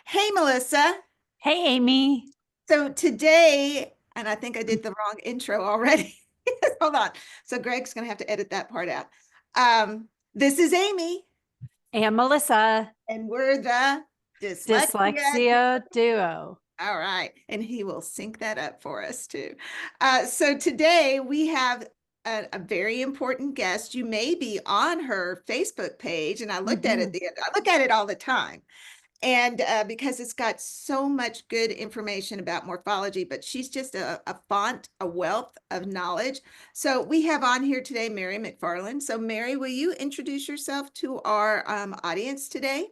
Hey, Melissa. Hey, Amy. So today, and I think I did the wrong intro already. Hold on. So Greg's going to have to edit that part out. This is Amy, And Melissa, and we're the Dyslexia. Dyslexia Duo. All right. And he will sync that up for us too. So today we have a very important guest. You may be on her Facebook page, and I looked at it Mhm. I look at it all the time. And because it's got so much good information about morphology, but she's just a font, a wealth of knowledge. So we have on here today Mary McFarlin. So Mary, will you introduce yourself to our audience today?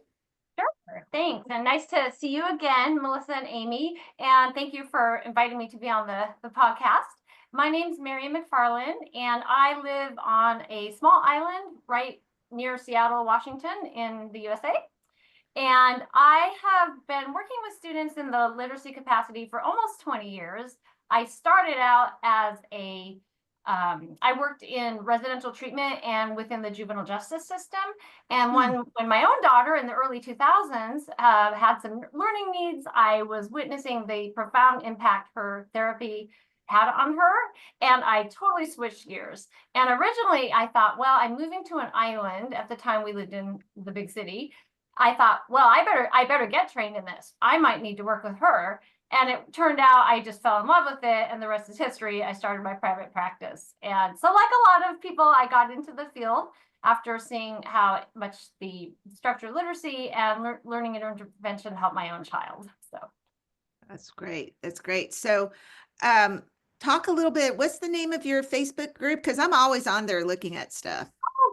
Sure, thanks. And nice to see you again, Melissa and Amy. And thank you for inviting me to be on the podcast. My name's Mary McFarlin, and I live on a small island right near Seattle, Washington, in the USA. And I have been working with students in the literacy capacity for almost 20 years. I started out as I worked in residential treatment and within the juvenile justice system. And when my own daughter in the early 2000s had some learning needs, I was witnessing the profound impact her therapy had on her. And I totally switched gears. And originally I thought, well, I'm moving to an island. At the time we lived in the big city. I thought, well, I better get trained in this. I might need to work with her. And it turned out I just fell in love with it, and the rest is history. I started my private practice. And so, like a lot of people, I got into the field after seeing how much the structured literacy and learning intervention helped my own child. So That's great. That's great. So talk a little bit. What's the name of your Facebook group? Because I'm always on there looking at stuff.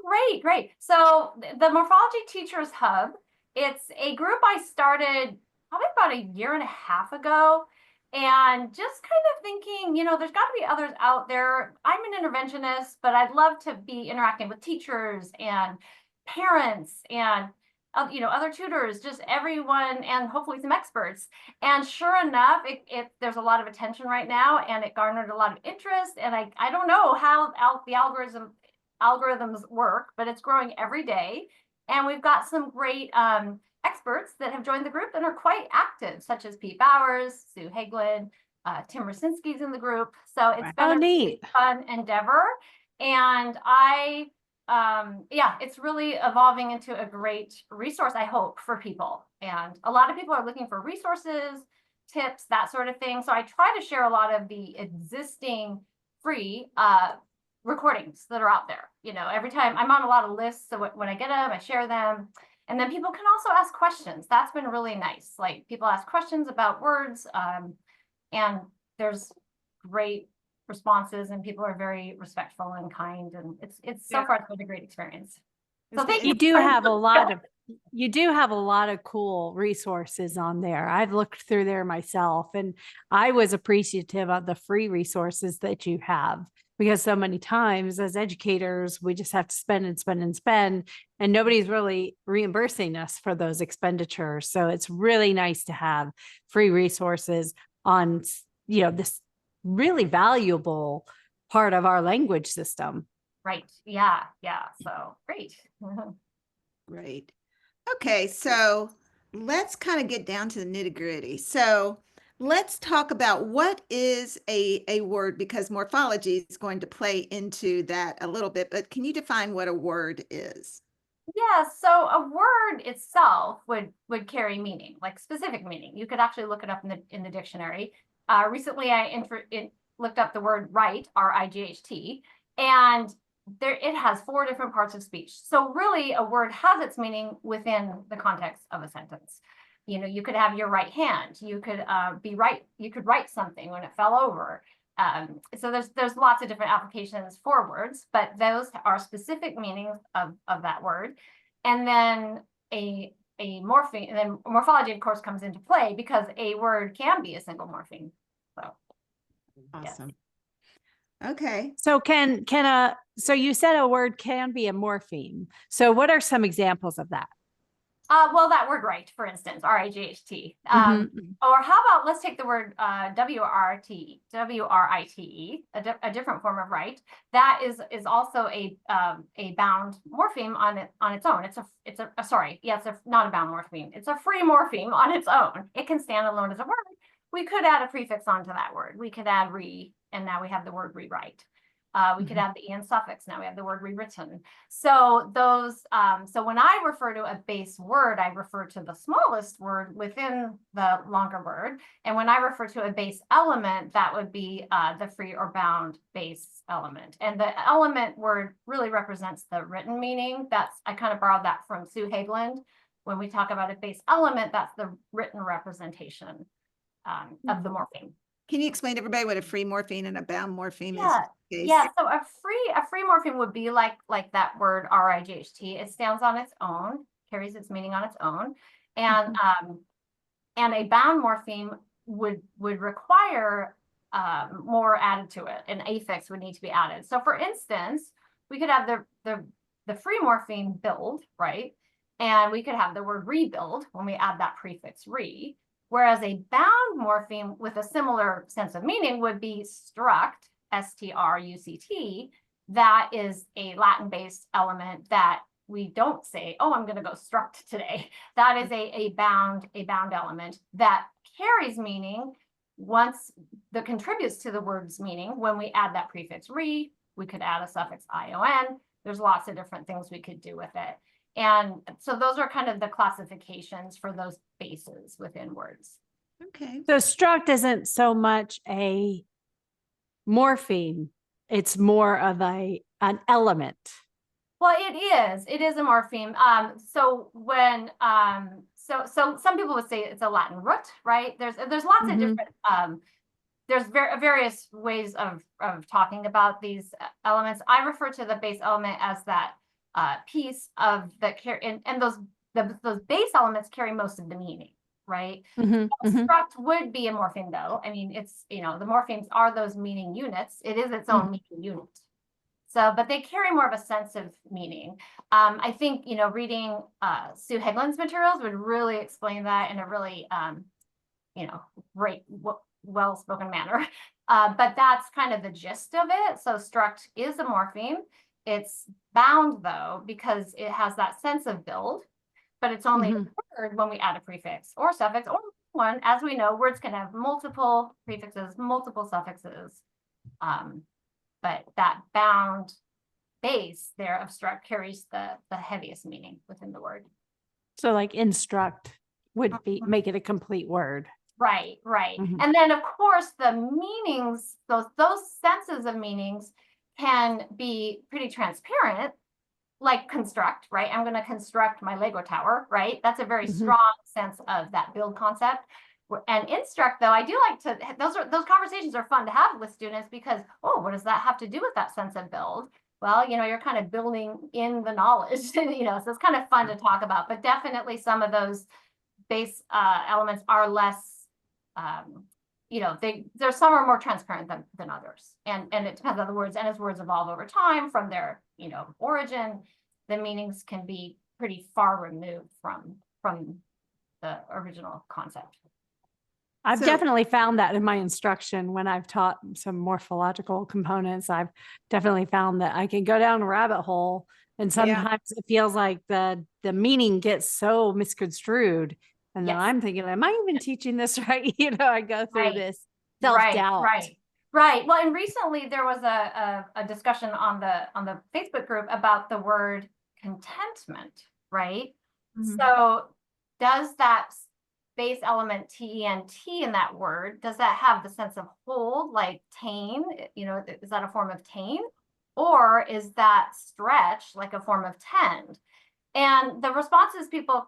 great, great. So the Morphology Teachers Hub, it's a group I started probably about a year and a half ago. And just kind of thinking, there's got to be others out there. I'm an interventionist, but I'd love to be interacting with teachers and parents and other tutors, just everyone, and hopefully some experts. And sure enough, there's a lot of attention right now, and it garnered a lot of interest. And I don't know how the algorithms work, but it's growing every day. And we've got some great experts that have joined the group and are quite active, such as Pete Bowers, Sue Hagelin, Tim Rasinski's in the group. So it's been Oh, a really neat. fun endeavor. And yeah, it's really evolving into a great resource, I hope, for people. And a lot of people are looking for resources, tips, that sort of thing. So I try to share a lot of the existing free recordings that are out there. Every time I'm on a lot of lists, so when I get them, I share them. And then people can also ask questions. That's been really nice. Like, people ask questions about words, and there's great responses, and people are very respectful and kind. And it's so Yeah. far it's been a great experience. So It's thank the you. You do have a lot of you do have a lot of cool resources on there. I've looked through there myself, and I was appreciative of the free resources that you have, because so many times as educators, we just have to spend and spend and spend, and nobody's really reimbursing us for those expenditures. So it's really nice to have free resources on, this really valuable part of our language system. Right. Yeah. Yeah. So great. Great. Okay, so let's kind of get down to the nitty-gritty. So let's talk about what is a word, because morphology is going to play into that a little bit, but can you define what a word is? Yeah, so a word itself would carry meaning, like specific meaning. You could actually look it up in the dictionary. Recently, I looked up the word right, R-I-G-H-T, and it has 4 different parts of speech. So really, a word has its meaning within the context of a sentence. You could have your right hand. You could be right. You could write something when it fell over. So there's lots of different applications for words, but those are specific meanings of that word. And then a morpheme, and then morphology, of course, comes into play because a word can be a single morpheme. So yes. Awesome. Okay. So so you said a word can be a morpheme. So what are some examples of that? Well, that word right, for instance, R-I-G-H-T. Mhm. Or how about, let's take the word W-R-I-T-E, a different form of right. That is also a bound morpheme on its own. It's not a bound morpheme. It's a free morpheme on its own. It can stand alone as a word. We could add a prefix onto that word. We could add re, and now we have the word rewrite. We could add the en suffix. Now we have the word rewritten. So those, so when I refer to a base word, I refer to the smallest word within the longer word. And when I refer to a base element, that would be the free or bound base element. And the element word really represents the written meaning. I kind of borrowed that from Sue Hageland. When we talk about a base element, that's the written representation of the morpheme. Can you explain to everybody what a free morpheme and a bound morpheme Yeah. is? Yeah, so a free morpheme would be like that word R-I-G-H-T. It stands on its own, carries its meaning on its own, and a bound morpheme would require more added to it. An affix would need to be added. So, for instance, we could have the free morpheme build, right? And we could have the word rebuild when we add that prefix re. Whereas a bound morpheme with a similar sense of meaning would be struct, S-T-R-U-C-T. That is a Latin-based element that we don't say, oh, I'm going to go struct today. That is a bound element that carries meaning that contributes to the word's meaning. When we add that prefix re, we could add a suffix ion. There's lots of different things we could do with it. And so those are kind of the classifications for those bases within words. Okay. So struct isn't so much a morpheme, it's more of an element. Well, it is a morpheme. So when so some people would say it's a Latin root, right? There's lots of different there's various ways of talking about these elements. I refer to the base element as that piece of that and those base elements carry most of the meaning, right? Struct would be a morpheme, though. I mean, it's, the morphemes are those meaning units. It is its own meaning unit. So, but they carry more of a sense of meaning. I think, reading Sue Hageland's materials would really explain that in a really, great, well-spoken manner. But that's kind of the gist of it. So struct is a morpheme. It's bound, though, because it has that sense of build, but it's only a word when we add a prefix or suffix or one. As we know, words can have multiple prefixes, multiple suffixes. But that bound base there of struct carries the heaviest meaning within the word. So like instruct would be make it a complete word. Right. And then of course the meanings, those senses of meanings can be pretty transparent, like construct, right? I'm going to construct my Lego tower, right? That's a very strong sense of that build concept. And instruct, though, I do like to, those conversations are fun to have with students because, oh, what does that have to do with that sense of build? Well, you're kind of building in the knowledge, so it's kind of fun to talk about, but definitely some of those base elements are less, there's some are more transparent than others. And it depends on the words, and as words evolve over time from their, origin, the meanings can be pretty far removed from the original concept. I've definitely found that in my instruction when I've taught some morphological components. I've definitely found that I can go down a rabbit hole, and sometimes it feels like the meaning gets so misconstrued. And then I'm thinking, am I even teaching this right? I go through this self-doubt. Right. Well, and recently there was a discussion on the Facebook group about the word contentment, right? So does that base element T-E-N-T in that word, does that have the sense of hold, like tame? Is that a form of tame? Or is that stretch, like a form of tend? And the responses people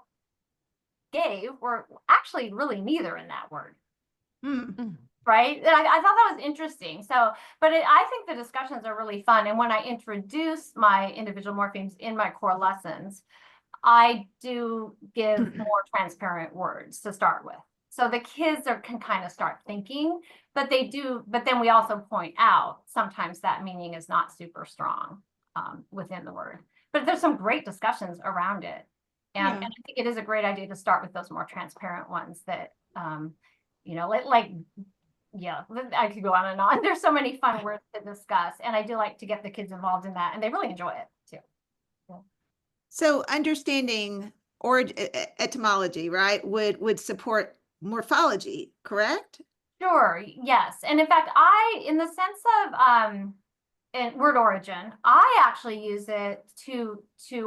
gave were actually really neither in that word. Right? And I thought that was interesting. So, but I think the discussions are really fun. And when I introduce my individual morphemes in my core lessons, I do give more transparent words to start with. So the kids can kind of start thinking, but then we also point out sometimes that meaning is not super strong within the word. But there's some great discussions around it. And, Yeah. and I think it is a great idea to start with those more transparent ones that, you know, like, yeah, I could go on and on. There's so many fun words to discuss. And I do like to get the kids involved in that, and they really enjoy it too. So understanding or etymology, right, would support morphology, correct? Sure, yes. And in fact, in the sense of in word origin, I actually use it to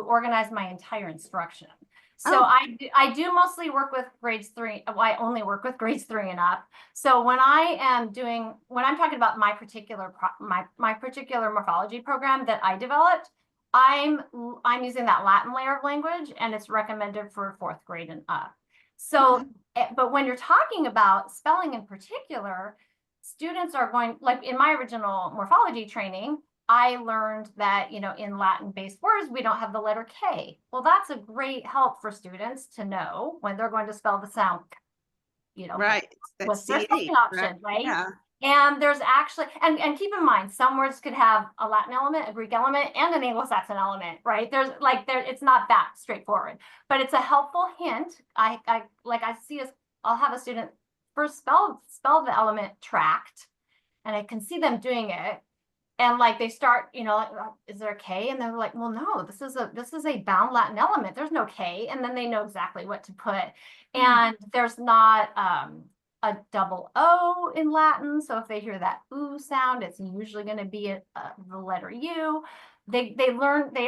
organize my entire instruction. So Oh. I do mostly work with grades 3. Well, I only work with grades 3 and up. So when I'm talking about my particular my particular morphology program that I developed, I'm using that Latin layer of language, and it's recommended for 4th grade and up. So, Okay. but when you're talking about spelling in particular, students are going, like in my original morphology training, I learned that, you know, in Latin-based words, we don't have the letter K. Well, that's a great help for students to know when they're going to spell the sound, you know, Right. That's what's their spelling CH, right? option, right? Yeah. And there's actually, and keep in mind, some words could have a Latin element, a Greek element, and an Anglo-Saxon element, right? It's not that straightforward, but it's a helpful hint. I'll have a student first spell the element tract, and I can see them doing it. And like they start, you know, like, is there a K? And they're like, well, no, this is a bound Latin element. There's no K. And then they know exactly what to put. And there's not a double O in Latin. So if they hear that oo sound, it's usually going to be the letter U. They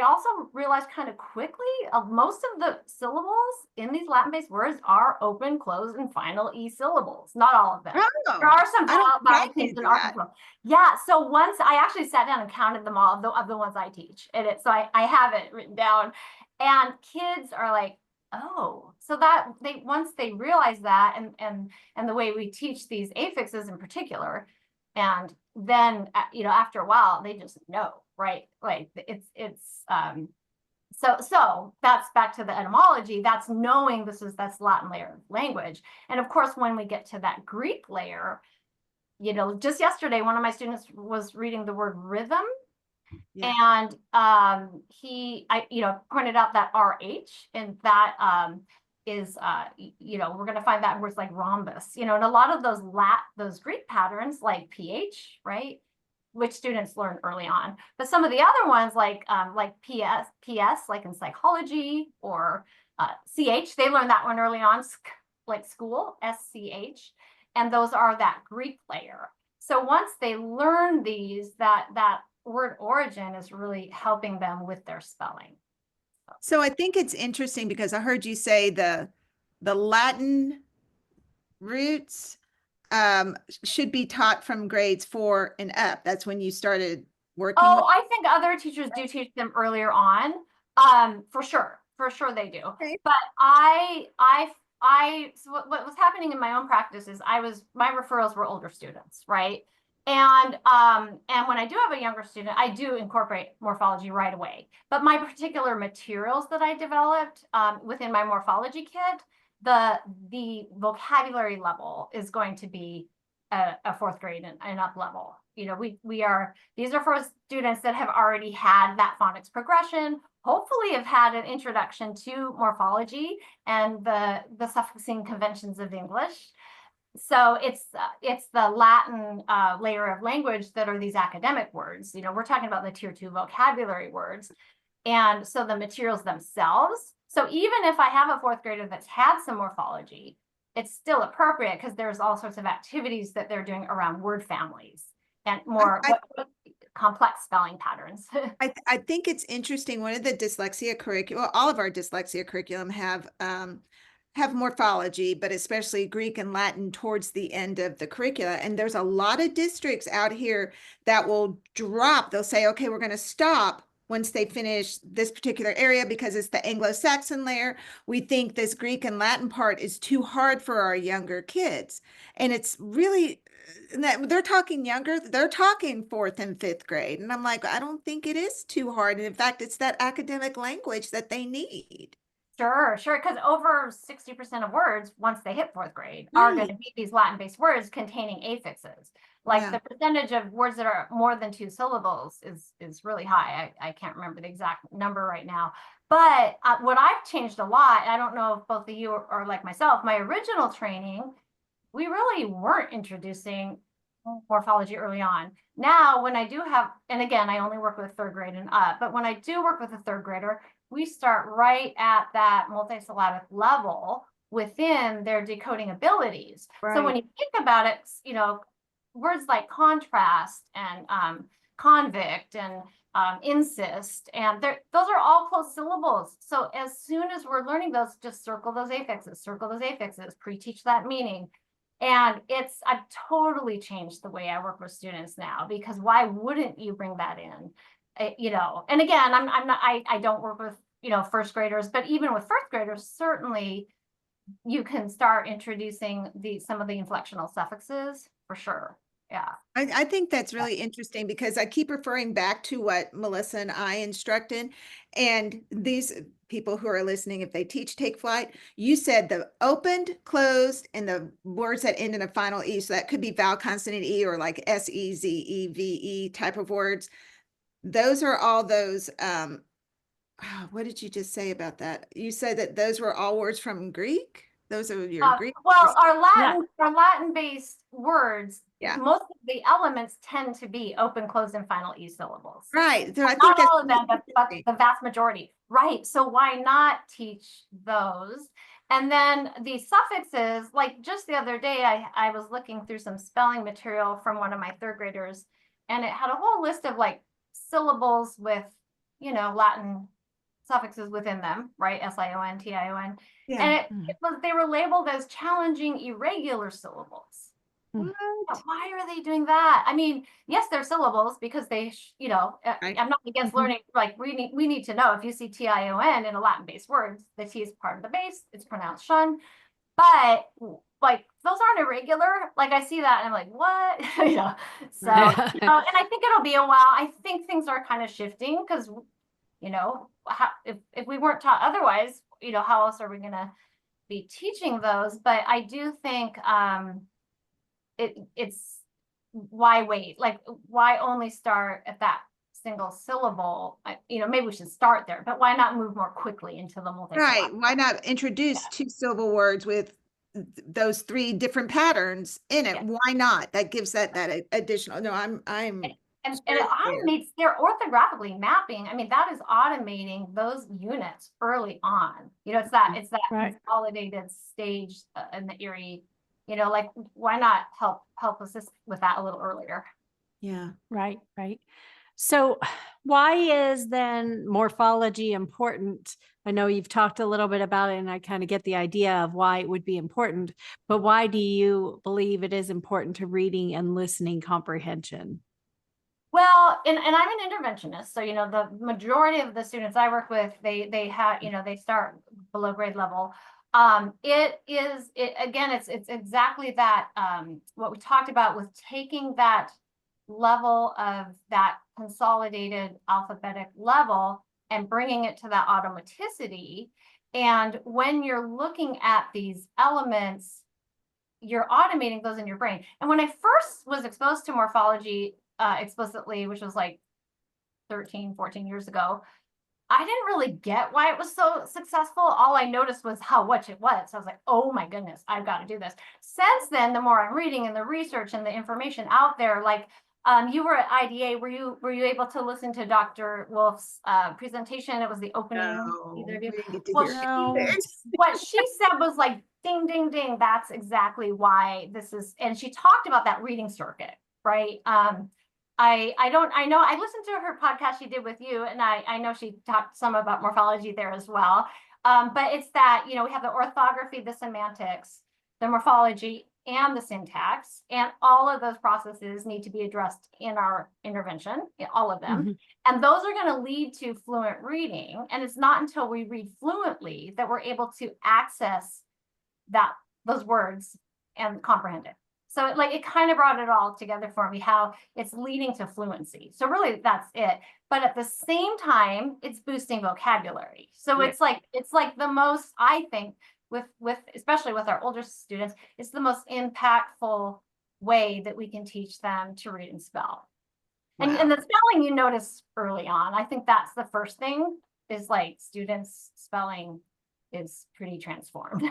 also realize kind of quickly most of the syllables in these Latin-based words are open, closed, and final E syllables. Not all of them. Oh, There are some I don't think I vowel knew cases and that. article. Yeah, so once I actually sat down and counted them all of the ones I teach, and so I have it written down, and kids are like, oh, so that once they realize that, and the way we teach these affixes in particular, and then you know, after a while they just know, right? Like so that's back to the etymology. That's knowing that's Latin layer of language, and of course when we get to that Greek layer, you know, just yesterday, one of my students was reading the word rhythm, and I you know, pointed out that RH, and that is you know, we're going to find that in words like rhombus, you know, and a lot of those Greek patterns like PH, right, which students learn early on, but some of the other ones like PS, like in psychology, or CH, they learn that one early on, like school, SCH. And those are that Greek layer. So once they learn these, that word origin is really helping them with their spelling. So I think it's interesting because I heard you say the Latin roots should be taught from grades 4 and up. That's when you started working with. I think other teachers do teach them earlier on. For sure they do. Okay. But so what was happening in my own practice is my referrals were older students, right? And when I do have a younger student, I do incorporate morphology right away. But my particular materials that I developed within my morphology kit, the vocabulary level is going to be a 4th grade and up level. You know, these are for students that have already had that phonics progression, hopefully have had an introduction to morphology and the suffixing conventions of English. So it's the Latin layer of language that are these academic words. You know, we're talking about the tier 2 vocabulary words. And so the materials themselves. So even if I have a 4th grader that's had some morphology, it's still appropriate because there's all sorts of activities that they're doing around word families and more complex spelling patterns. I think it's interesting. One of the dyslexia curriculum, all of our dyslexia curriculum have morphology, but especially Greek and Latin towards the end of the curricula. And there's a lot of districts out here that will drop. They'll say, okay, we're going to stop once they finish this particular area because it's the Anglo-Saxon layer. We think this Greek and Latin part is too hard for our younger kids. And it's really, they're talking younger, they're talking 4th and 5th grade. And I'm like, I don't think it is too hard. And in fact, it's that academic language that they need. Sure. Because over 60% of words, once they hit 4th grade, are going to be these Latin-based words containing affixes. Like the percentage of words that are more than 2 syllables is really high. I can't remember the exact number right now, But what I've changed a lot, I don't know if both of you are like myself, my original training, we really weren't introducing morphology early on. Now, when I do have, and again, I only work with 3rd grade and up, but when I do work with a 3rd grader, we start right at that multisyllabic level within their decoding abilities. So when you think about it, words like contrast and convict and insist, and those are all closed syllables. So as soon as we're learning those, just circle those affixes, pre-teach that meaning. And I've totally changed the way I work with students now, because why wouldn't you bring that in? And again, I don't work with, 1st graders, but even with 1st graders, certainly you can start introducing some of the inflectional suffixes for sure. Yeah. I think that's really interesting because I keep referring back to what Melissa and I instructed. And these people who are listening, if they teach Take Flight, you said the opened, closed, and the words that end in a final E. So that could be vowel, consonant E, or like SEZEVE type of words. Those are all those, what did you just say about that? You said that those were all words from Greek? Those are your Greek? Well, our Latin-based words, most of the elements tend to be open, closed, and final E syllables. Right. So I think not all of them, but the vast majority. Right. So why not teach those? And then the suffixes, like just the other day, I was looking through some spelling material from one of my 3rd graders, and it had a whole list of like syllables with, Latin suffixes within them, right? SION, TION. Yeah. And they were labeled as challenging irregular syllables. What? Why are they doing that? I mean, yes, they're syllables because they, Right. I'm not against learning, like we need to know if you see TION in a Latin-based word, the T is part of the base, it's pronounced shun. But like those aren't irregular. Like I see that and I'm like, what? So and I think it'll be a while. I think things are kind of shifting because if we weren't taught otherwise, how else are we gonna be teaching those? But I do think it's why wait? Like why only start at that single syllable? Maybe we should start there, but why not move more quickly into the multi-syllable? Right. Why not introduce 2-syllable words with those 3 different patterns in it? Why not? That gives that additional. No, I'm and it automates their orthographically mapping. I mean, that is automating those units early on. It's that consolidated stage in the Erie. Like why not help assist with that a little earlier? Yeah. Right. So why is then morphology important? I know you've talked a little bit about it and I kind of get the idea of why it would be important, but why do you believe it is important to reading and listening comprehension? Well, and I'm an interventionist, so the majority of the students I work with, they have they start below grade level. It's exactly that what we talked about with taking that level of that consolidated alphabetic level and bringing it to that automaticity. And when you're looking at these elements, you're automating those in your brain. And when I first was exposed to morphology explicitly, which was like 13, 14 years ago, I didn't really get why it was so successful. All I noticed was how much it was. So I was like, oh my goodness, I've got to do this. Since then, the more I'm reading and the research and the information out there, like you were at IDA, were you able to listen to Dr. Wolf's presentation? It was the opening. No, Either of you? we didn't get to Well, hear what she said was like, ding, ding, ding. That's exactly why this is. And she talked about that reading circuit, right? I know I listened to her podcast she did with you, and I know she talked some about morphology there as well. But it's that, we have the orthography, the semantics, the morphology, and the syntax, and all of those processes need to be addressed in our intervention, all of them. And those are going to lead to fluent reading. And it's not until we read fluently that we're able to access those words and comprehend it. So it kind of brought it all together for me, how it's leading to fluency. So really that's it. But at the same time, it's boosting vocabulary. So it's like the most, I think, with especially with our older students, it's the most impactful way that we can teach them to read and spell. And the spelling you notice early on. I think that's the first thing. is like students' spelling is pretty transformed.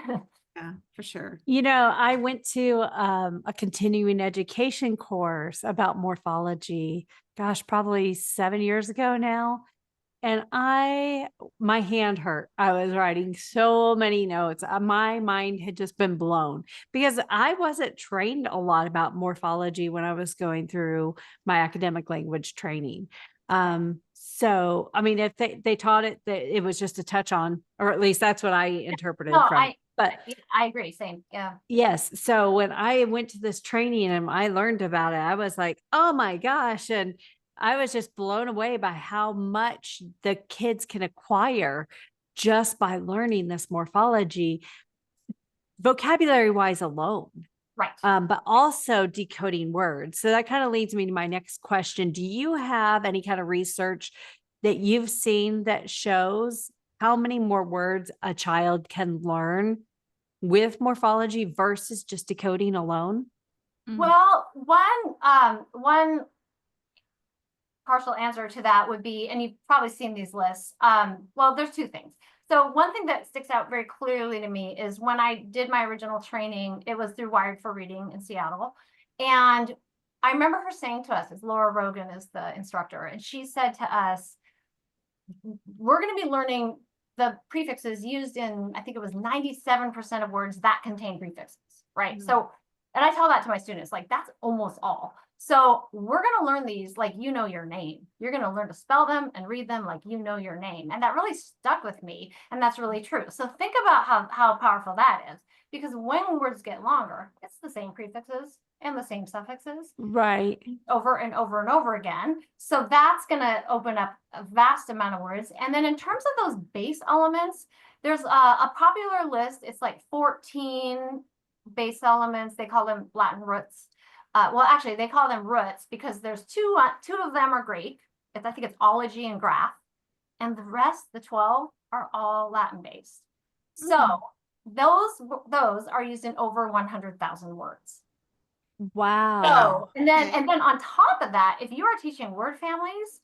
Yeah, for sure. I went to a continuing education course about morphology, gosh, probably 7 years ago now. And my hand hurt. I was writing so many notes. My mind had just been blown because I wasn't trained a lot about morphology when I was going through my academic language training. So, I mean, if they taught it, that it was just a touch on, or at least that's what I interpreted No, from it. But I agree. Same. Yeah. yes. So when I went to this training and I learned about it, I was like, oh my gosh. And I was just blown away by how much the kids can acquire just by learning this morphology, vocabulary wise alone, Right. but also decoding words. So that kind of leads me to my next question. Do you have any kind of research that you've seen that shows how many more words a child can learn with morphology versus just decoding alone? Well, one partial answer to that would be, and you've probably seen these lists. Well, there's two things. So one thing that sticks out very clearly to me is when I did my original training, it was through Wired for Reading in Seattle. And I remember her saying to us, as Laura Rogan is the instructor, and she said to us, we're going to be learning the prefixes used in, I think it was 97% of words that contain prefixes, right? So, and I tell that to my students, like, that's almost all. So we're going to learn these like you know your name. You're going to learn to spell them and read them like you know your name. And that really stuck with me. And that's really true. So think about how powerful that is. Because when words get longer, it's the same prefixes and the same suffixes. Right. Over and over and over again. So that's going to open up a vast amount of words. And then in terms of those base elements, there's a popular list. It's like 14 base elements. They call them Latin roots. Well, actually, they call them roots because there's two of them are Greek. I think it's ology and graph. And the rest, the 12, are all Latin based. So those are used in over 100,000 words. Wow. So, and then on top of that, if you are teaching word families,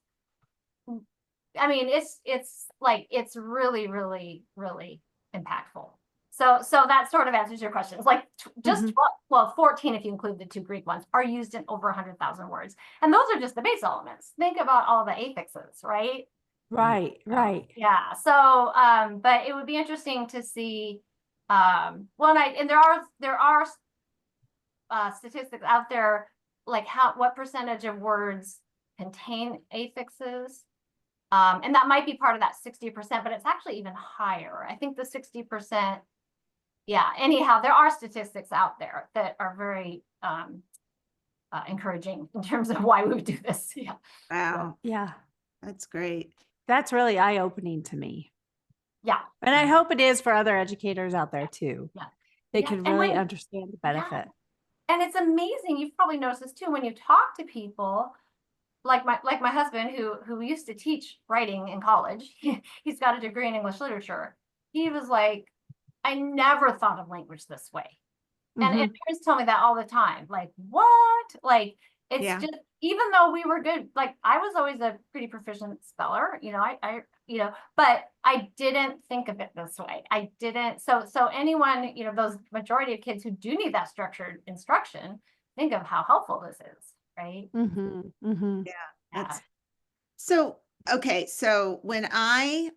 I mean, it's really, really, really impactful. So that sort of answers your question. It's like just 14, if you include the 2 Greek ones, are used in over 100,000 words. And those are just the base elements. Think about all the affixes, right? Right. Yeah. So, but it would be interesting to see, well, and there are statistics out there, like what percentage of words contain affixes. And that might be part of that 60%, but it's actually even higher. I think the 60%, yeah, anyhow, there are statistics out there that are very encouraging in terms of why we would do this. Yeah. Wow. Yeah. That's great. That's really eye-opening to me. Yeah. And I hope it is for other educators out there too. Yeah. They can really understand the benefit. Yeah. And it's amazing. You've probably noticed this too when you talk to people like my husband who used to teach writing in college. He's got a degree in English literature. He was like, I never thought of language this way. And parents tell me that all the time. Like, what? Like, it's just, even though we were good, like I was always a pretty proficient speller, I but I didn't think of it this way. I didn't. So anyone, those majority of kids who do need that structured instruction, think of how helpful this is, right? Yeah. So, okay. So when I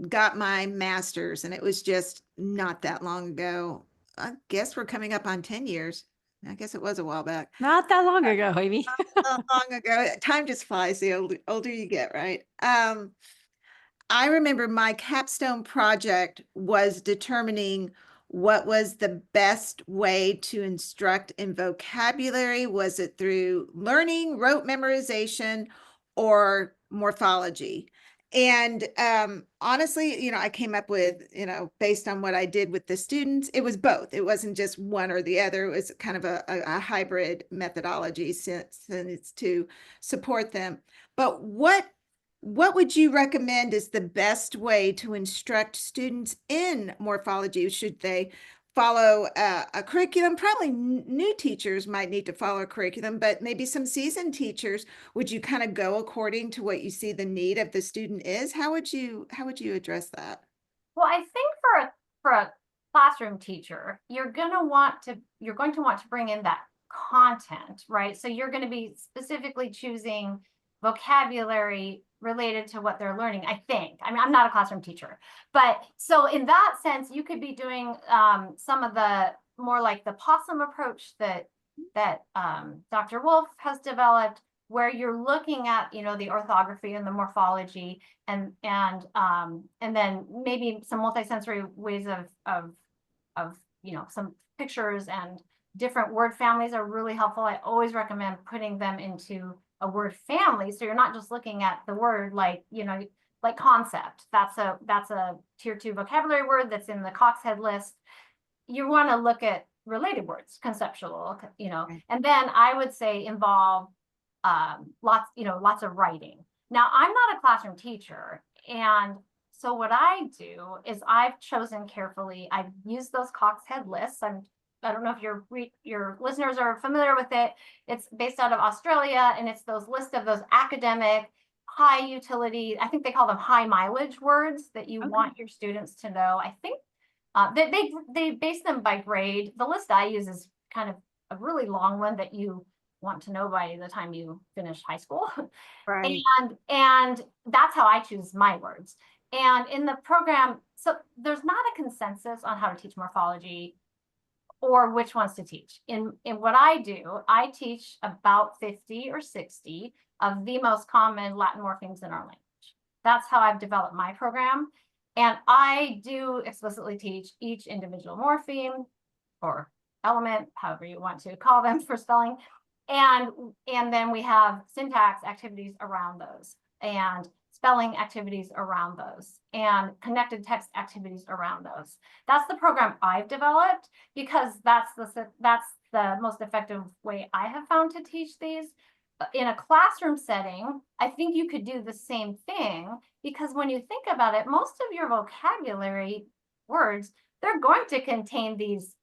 got my master's, and it was just not that long ago, I guess we're coming up on 10 years. I guess it was a while back. Not that long ago, Amy. Not long ago. Time just flies the older you get, right? I remember my capstone project was determining what was the best way to instruct in vocabulary. Was it through learning, rote memorization, or morphology? And honestly, I came up with, based on what I did with the students, it was both. It wasn't just one or the other. It was kind of a hybrid methodology since it's to support them. But what would you recommend is the best way to instruct students in morphology? Should they follow a curriculum. Probably new teachers might need to follow a curriculum, but maybe some seasoned teachers, would you kind of go according to what you see the need of the student is? How would you address that? Well, I think for a classroom teacher, you're going to want to bring in that content, right? So you're going to be specifically choosing vocabulary related to what they're learning, I think. I mean, I'm not a classroom teacher, but so in that sense, you could be doing some of the more like the possum approach that Dr. Wolf has developed, where you're looking at, the orthography and the morphology, and then maybe some multisensory ways of some pictures and different word families are really helpful. I always recommend putting them into a word family, so you're not just looking at the word like concept. That's a tier 2 vocabulary word that's in the Cox Head list. You want to look at related words, conceptual, and then I would say involve lots of writing. Now, I'm not a classroom teacher, and so what I do is I've chosen carefully. I've used those Cox Head lists. I don't know if your listeners are familiar with it. It's based out of Australia, and it's those lists of those academic, high utility, I think they call them high mileage words that you want your students to know. I think they base them by grade. The list I use is kind of a really long one that you want to know by the time you finish high school. Right. And that's how I choose my words. And in the program, so there's not a consensus on how to teach morphology or which ones to teach. In what I do, I teach about 50 or 60 of the most common Latin morphemes in our language. That's how I've developed my program. And I do explicitly teach each individual morpheme or element, however you want to call them for spelling. And then we have syntax activities around those, and spelling activities around those, and connected text activities around those. That's the program I've developed, because that's the most effective way I have found to teach these. In a classroom setting, I think you could do the same thing, because when you think about it, most of your vocabulary words, they're going to contain these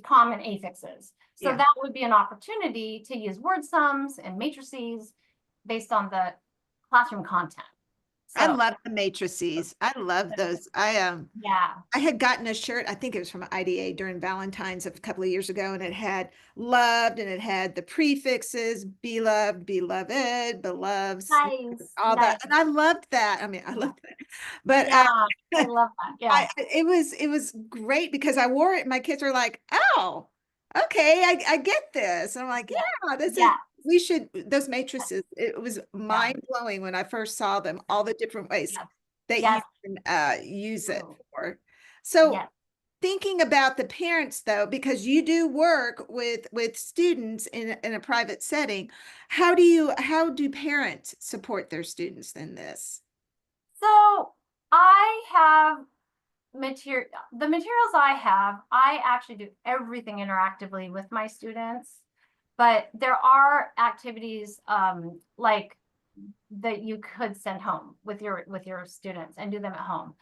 common affixes. So that would be an opportunity to use word sums and matrices based on the classroom content. So, I love the matrices. I love those. I had gotten a shirt, I think it was from IDA during Valentine's a couple of years ago, and it had loved, and it had the prefixes, beloved, beloved, beloves, nice, all that. And I loved that. I mean, I loved that. But I love that. Yeah. it was great because I wore it and my kids were like, oh, okay, I get this. And I'm like, yeah, this is those matrices, it was mind blowing when I first saw them, all the different ways that you can use it for. So thinking about the parents though, because you do work with students in a private setting, how do parents support their students in this? So I have the materials I actually do everything interactively with my students, but there are activities like that you could send home with your students and do them at home.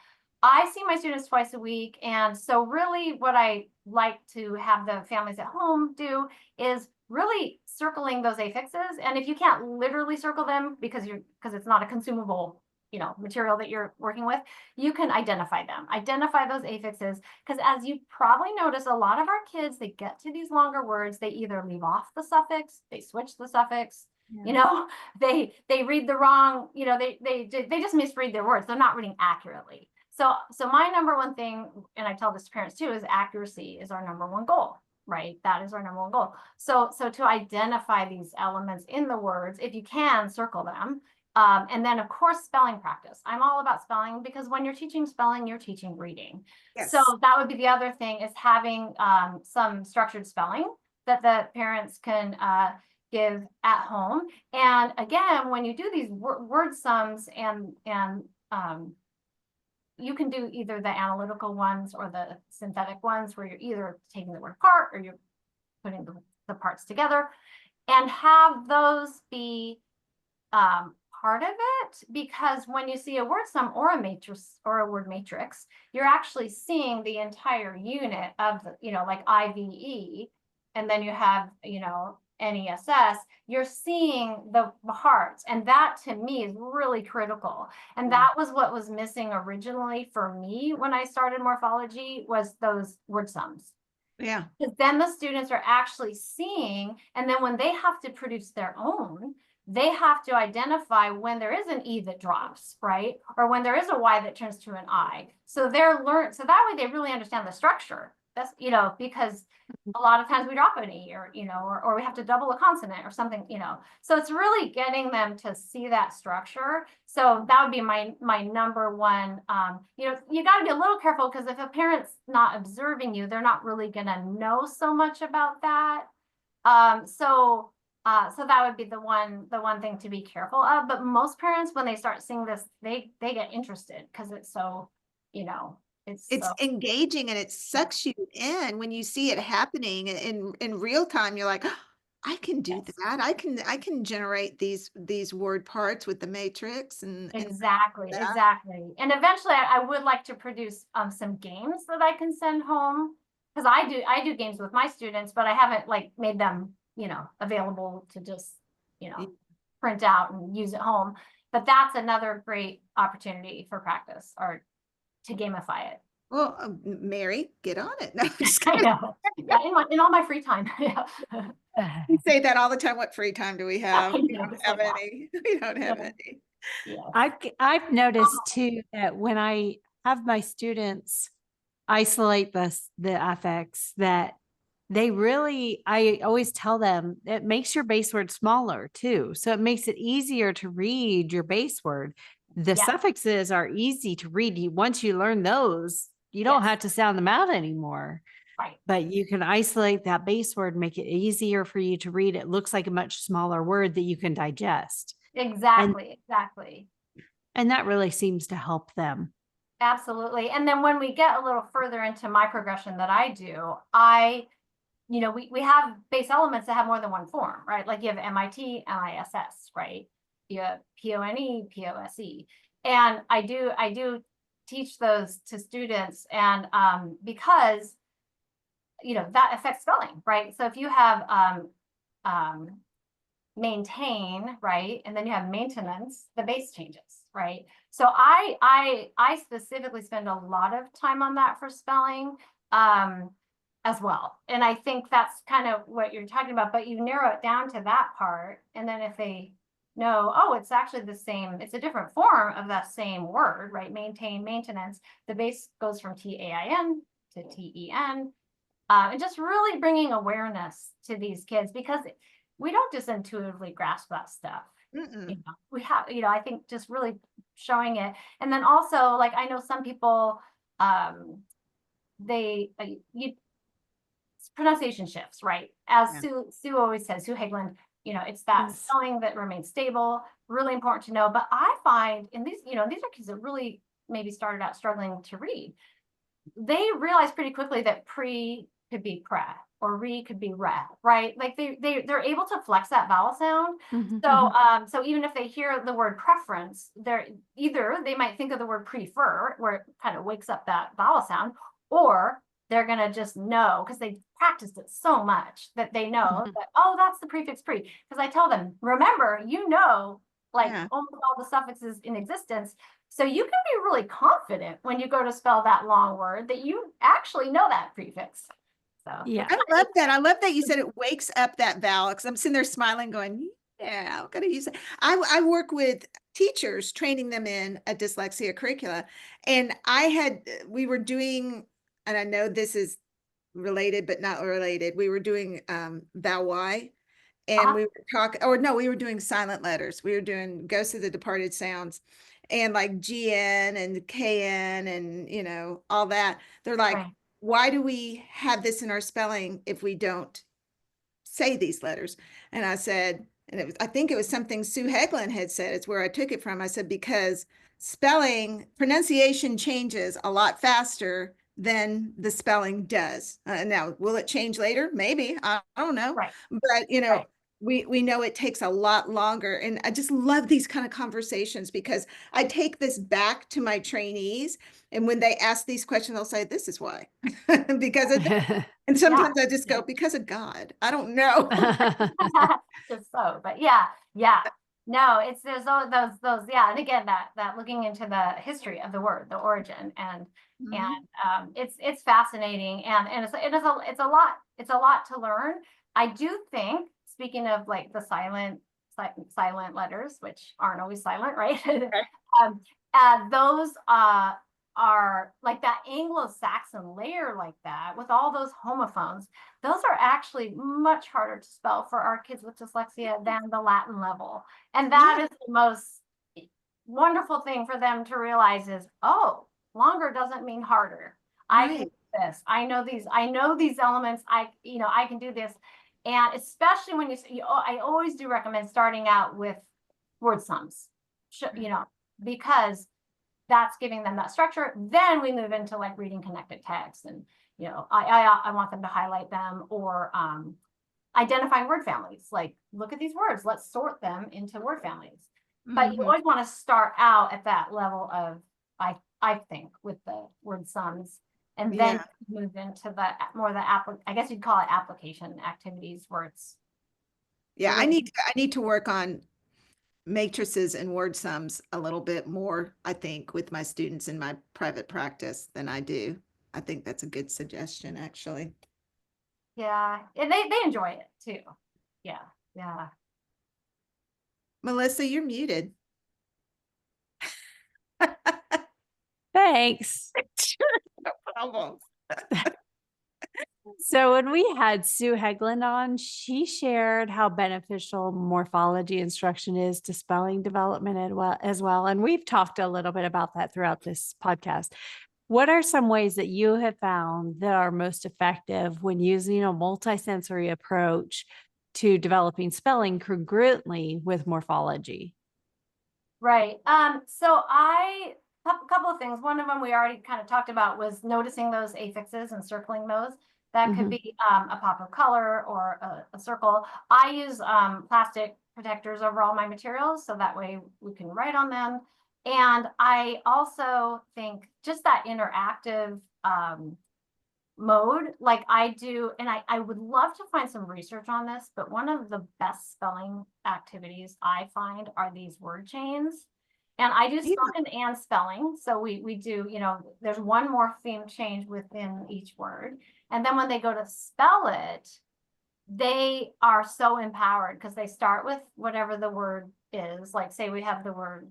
I see my students twice a week, and so really what I like to have the families at home do is really circling those affixes. And if you can't literally circle them because it's not a consumable material that you're working with, you can identify those affixes, because as you probably notice, a lot of our kids, they get to these longer words, they either leave off the suffix, they switch the suffix, they read the wrong, they just misread their words. They're not reading accurately. So my number one thing, and I tell this to parents too, is accuracy is our number one goal, right? That is our number one goal. So to identify these elements in the words, if you can, circle them. And then of course, spelling practice. I'm all about spelling, because when you're teaching spelling, you're teaching reading. Yes. So that would be the other thing, is having some structured spelling that the parents can give at home. And again, when you do these word sums and you can do either the analytical ones or the synthetic ones, where you're either taking the word apart or you're putting the parts together, and have those be part of it, because when you see a word sum or a matrix or a word matrix, you're actually seeing the entire unit of the, like IVE, and then you have, NESS, you're seeing the parts. And that to me is really critical. And that was what was missing originally for me when I started morphology, was those word sums. Yeah. Because then the students are actually seeing, and then when they have to produce their own, they have to identify when there is an E that drops, right? Or when there is a Y that turns to an I. So so that way they really understand the structure. That's, because a lot of times we drop an E, or we have to double a consonant or something, So it's really getting them to see that structure. So that would be my number one. You got to be a little careful, because if a parent's not observing you, they're not really going to know so much about that. So that would be the one thing to be careful of. But most parents, when they start seeing this, they get interested, because it's so, It's so engaging, and it sucks you in when you see it happening in real time. You're like, "Oh, I can do yes. that. I can generate these word parts with the matrix and Exactly, that." exactly. And eventually I would like to produce some games that I can send home, because I do games with my students, but I haven't like made them, available to just, Yeah. print out and use at home. But that's another great opportunity for practice, or to gamify it. Well, Mary, get on it. No, I'm just I kidding. know. Yeah, in all my free time. Yeah. We say that all the time. What free time do we have? I We know, don't just have like that. any. We don't have Yeah. any. Yes. I've noticed too that when I have my students isolate the affix, that I always tell them it makes your base word smaller too. So it makes it easier to read your base word. The Yeah. suffixes are easy to read. Once you learn those, you don't Yes. have to sound them out anymore. Right. But you can isolate that base word, make it easier for you to read. It looks like a much smaller word that you can digest. Exactly. Exactly. And that really seems to help them. Absolutely. And then when we get a little further into my progression that I do, we have base elements that have more than one form, right? Like you have MIT, MISS, right? You have PONE, POSE. And I do teach those to students, and because that affects spelling, right? So if you have maintain, right, and then you have maintenance, the base changes, right? So I specifically spend a lot of time on that for spelling as well. And I think that's kind of what you're talking about, but you narrow it down to that part, and then if they know, oh, it's actually the same, it's a different form of that same word, right? Maintain, maintenance, the base goes from TAIN to TEN. And just really bringing awareness to these kids, because we don't just intuitively grasp that stuff. We have, I think just really showing it. And then also, like, I know some people, pronunciation shifts, right? As Yeah. Sue always says, Sue Hageland, it's that Yes. spelling that remains stable, really important to know. But I find in these, these are kids that really maybe started out struggling to read. They realize pretty quickly that pre could be pre, or re could be re, right? Like they're able to flex that vowel sound. So even if they hear the word preference, they might think of the word prefer, where it kind of wakes up that vowel sound, or they're gonna just know, because they practiced it so much that they know that, oh, that's the prefix pre. Because I tell them, remember, like Yeah. almost all the suffixes in existence. So you can be really confident when you go to spell that long word that you actually know that prefix. So Yeah. I love that. I love that you said it wakes up that vowel, because I'm sitting there smiling going, yeah, I'm gonna use it. I work with teachers, training them in a dyslexia curricula. And we were doing, and I know this is related, but not related. We were doing vowel Y, and we were talking, or no, we were doing silent letters. We were doing Ghosts of the Departed Sounds, and like GN and KN and all that. They're like, right. why do we have this in our spelling if we don't say these letters? And I said, and I think it was something Sue Hegland had said, it's where I took it from. I said, because pronunciation changes a lot faster than the spelling does. Now, will it change later? Maybe. I don't know. Right. But, Right. we know it takes a lot longer. And I just love these kind of conversations because I take this back to my trainees. And when they ask these questions, they'll say, this is why. Because of that. And sometimes I just go, because of God. I don't know. Just so, but yeah. No, it's there's those, yeah. And again, that looking into the history of the word, the origin, and it's fascinating, and it's a lot to learn. I do think, speaking of like the silent letters, which aren't always silent, right? um, those are like that Anglo-Saxon layer, like that, with all those homophones. Those are actually much harder to spell for our kids with dyslexia than the Latin level. And that is the most wonderful thing for them to realize is, oh, longer doesn't mean harder. I can do this. I know these elements. I can do this. And especially when I always do recommend starting out with word sums, because that's giving them that structure. Then we move into like reading connected text, and I want them to highlight them, or identifying word families. Like, look at these words, let's sort them into word families. But you always want to start out at that level of, I think, with the word sums, and then move into the I guess you'd call it application activities, where it's I need to work on matrices and word sums a little bit more, I think, with my students in my private practice than I do. I think that's a good suggestion, actually. Yeah, and they enjoy it too. Yeah. Melissa, you're muted. Thanks. No problem. So when we had Sue Hegland on, she shared how beneficial morphology instruction is to spelling development as well. And we've talked a little bit about that throughout this podcast. What are some ways that you have found that are most effective when using a multisensory approach to developing spelling congruently with morphology? Right. So a couple of things. One of them we already kind of talked about was noticing those affixes and circling those. That could be a pop of color or a circle. I use plastic protectors over all my materials, so that way we can write on them. And I also think just that interactive mode, like I do, and I would love to find some research on this, but one of the best spelling activities I find are these word chains. And I do spoken and spelling. So we do, there's one morpheme change within each word. And then when they go to spell it, they are so empowered because they start with whatever the word is. Like, say we have the word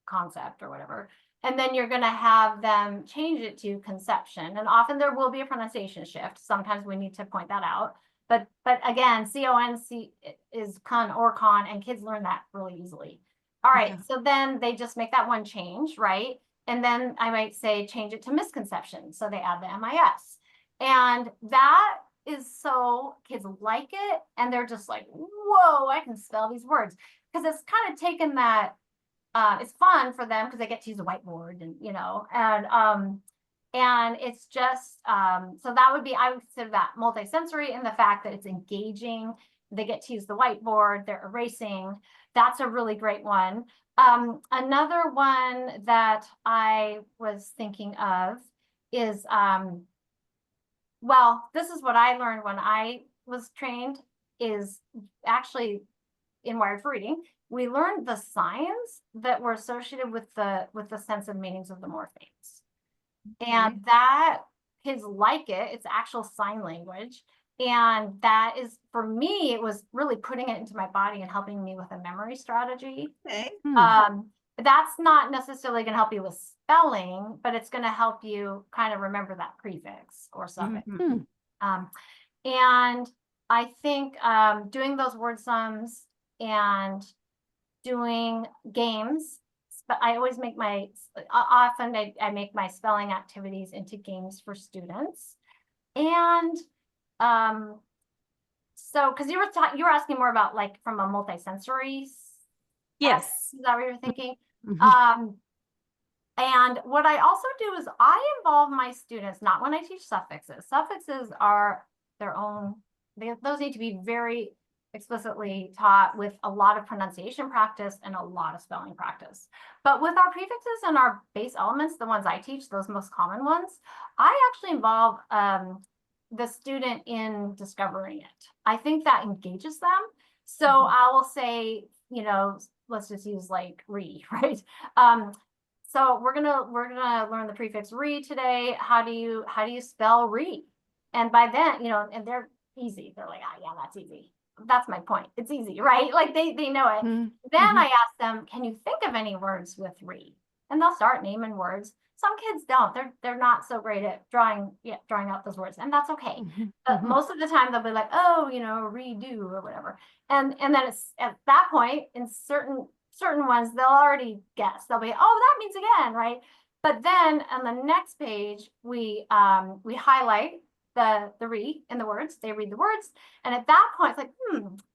concept or whatever. And then you're going to have them change it to conception. And often there will be a pronunciation shift. Sometimes we need to point that out. But again, C-O-N-C is con or con, and kids learn that really easily. All right, so then they just make that one change, right? And then I might say change it to misconception. So they add the MIS. And that is so kids like it. And they're just like, whoa, I can spell these words. Because it's kind of taken that, it's fun for them because they get to use a whiteboard, and it's just, so that would be, I would consider that multisensory in the fact that it's engaging. They get to use the whiteboard, they're erasing. That's a really great one. Another one that I was thinking of is, well, this is what I learned when I was trained, is actually in Wired for Reading. We learned the signs that were associated with the sense of meanings of the morphemes. And that kids like it. It's actual sign language. And that is, for me, it was really putting it into my body and helping me with a memory strategy. That's not necessarily going to help you with spelling, but it's going to help you kind of remember that prefix or suffix. And I think doing those word sums and doing games, but I always make often I make my spelling activities into games for students. And so, because you were asking more about like from a multisensory. Yes. Is that what you're thinking? And what I also do is I involve my students, not when I teach suffixes. Suffixes are their own those need to be very explicitly taught with a lot of pronunciation practice and a lot of spelling practice. But with our prefixes and our base elements, the ones I teach, those most common ones, I actually involve the student in discovering it. I think that engages them. So I will say, you know, let's just use like re, right? So we're gonna learn the prefix re today. How do you spell re? And by then, you know, and they're easy. They're like, ah, yeah, that's easy. That's my point. It's easy, right? Like they know it. Mm-hmm. Then I ask them, can you think of any words with re? And they'll start naming words. Some kids don't. They're not so great at drawing out those words, and that's okay. But most of the time they'll be like, oh, you know, redo or whatever. And then it's at that point in certain ones they'll already guess. They'll be, oh, that means again, right? But then on the next page we highlight the re in the words. They read the words, and at that point it's like,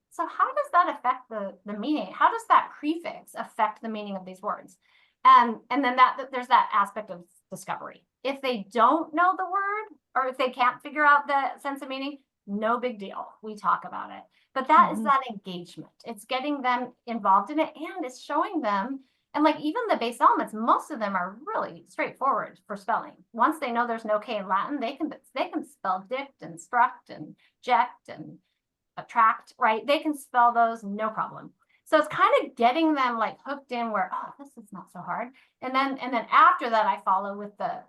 so how does that affect the meaning? How does that prefix affect the meaning of these words? And then there's that aspect of discovery. If they don't know the word, or if they can't figure out the sense of meaning, no big deal. We talk about it. But that is that engagement. It's getting them involved in it, and it's showing them. And like even the base elements, most of them are really straightforward for spelling. Once they know there's no K in Latin, they can spell dict and struct and ject and attract, right? They can spell those no problem. So it's kind of getting them like hooked in where, oh, this is not so hard. And then after that, I follow with the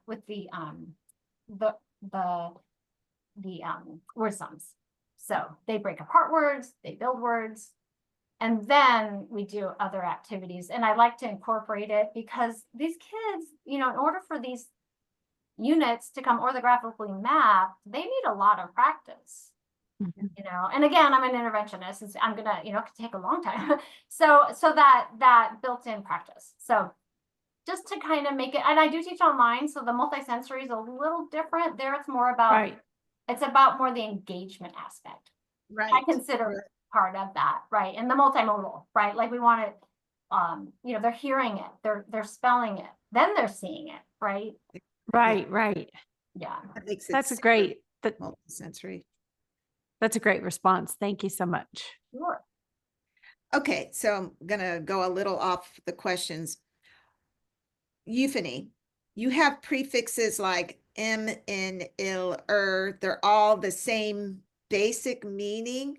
word sums. So they break apart words, they build words, and then we do other activities. And I like to incorporate it because these kids, you know, in order for these units to come orthographically mapped, they need a lot of practice. You know, and again, I'm an interventionist. I'm gonna, you know, it could take a long time. so that built-in practice. So just to kind of make it, and I do teach online, so the multisensory is a little different. There, it's more about it's about more the engagement aspect. Right. I consider part of that, right? And the multimodal, right? Like we want it, you know, they're hearing it, they're spelling it, then they're seeing it, right? Right. Yeah. That makes it That's a great multisensory. That's a great response. Thank you so much. Sure. Okay, so I'm gonna go a little off the questions. Euphony, you have prefixes like m, n, il, they're all the same basic meaning.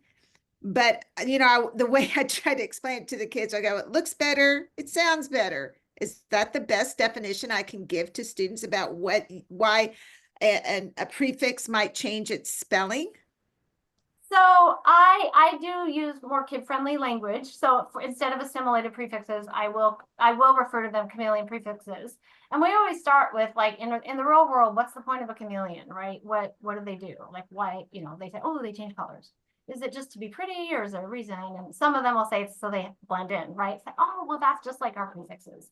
But, you know, the way I try to explain it to the kids, I go, it looks better, it sounds better. Is that the best definition I can give to students about why a prefix might change its spelling? So I do use more kid-friendly language. So instead of assimilated prefixes, I will refer to them chameleon prefixes. And we always start with like in the real world, what's the point of a chameleon, right? What do they do? Like why, you know, they say, oh, they change colors. Is it just to be pretty, or is there a reason? And some of them will say it's so they blend in, right? It's like, oh, well, that's just like our prefixes.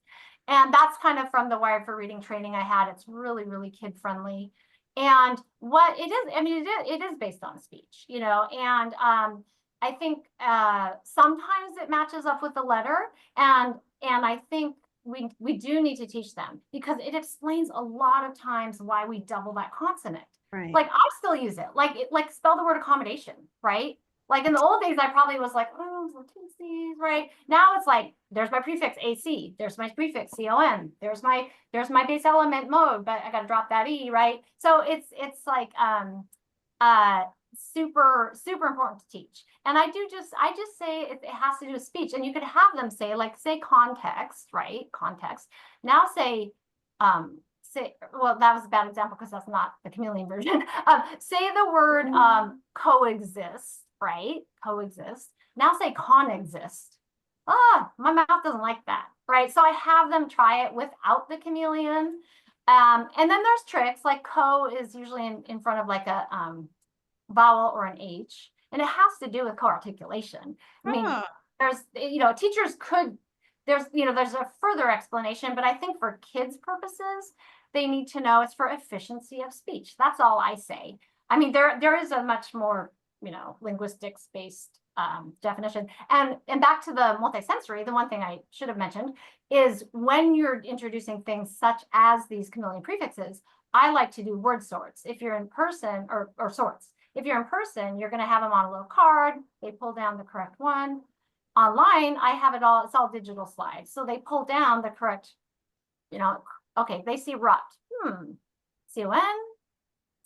And that's kind of from the Wired for Reading training I had. It's really, really kid-friendly. And what it is, I mean, it is based on speech, you know, and I think sometimes it matches up with the letter, and I think we do need to teach them because it explains a lot of times why we double that consonant. Right. Like I still use it, like spell the word accommodation, right? Like in the old days, I probably was like, oh, so two C's, right? Now it's like, there's my prefix AC, there's my prefix CON, there's my base element mode, but I got to drop that E, right? So it's like super important to teach. And I just say it has to do with speech, and you could have them say context, right? Context. Now say, well, that was a bad example because that's not the chameleon version. Say the word coexist. Right? Coexist. Now say conexist. My mouth doesn't like that. Right? So I have them try it without the chameleon. And then there's tricks, like co is usually in front of like a vowel or an H. And it has to do with co-articulation. I mean, there's, you know, teachers could, there's a further explanation, but I think for kids' purposes, they need to know it's for efficiency of speech. That's all I say. I mean, there is a much more, you know, linguistics based definition. And back to the multisensory, the one thing I should have mentioned is when you're introducing things such as these chameleon prefixes, I like to do word sorts. If you're in person or sorts, if you're in person, you're going to have them on a little card. They pull down the correct one. Online, I have it all, it's all digital slides. So they pull down the correct, okay, they see rut. C-O-N,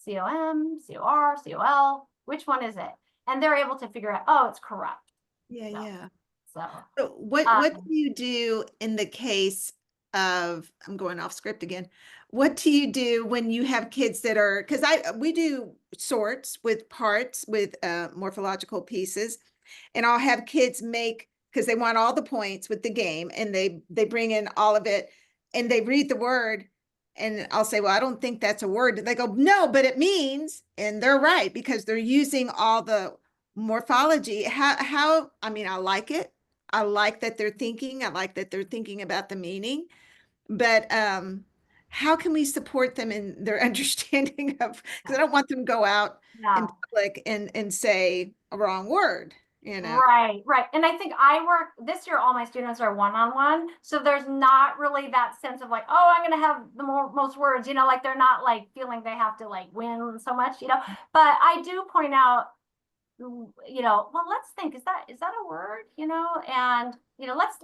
C-O-M, C-O-R, C-O-L. Which one is it? And they're able to figure out, oh, it's corrupt. Yeah. So So what do you do in the case of, I'm going off script again. What do you do when you have kids that are, because we do sorts with parts with morphological pieces, and I'll have kids make, because they want all the points with the game, and they bring in all of it and they read the word, and I'll say, well, I don't think that's a word. They go, no, but it means, and they're right, because they're using all the morphology. I mean, I like it. I like that they're thinking. I like that they're thinking about the meaning. But how can we support them in their understanding of, because I don't want them to go out in public and say a wrong word, Right. And I think this year, all my students are one-on-one. So there's not really that sense of like, oh, I'm going to have the most words, like they're not like feeling they have to like win so much, but I do point out, well, let's think, is that a word, and, let's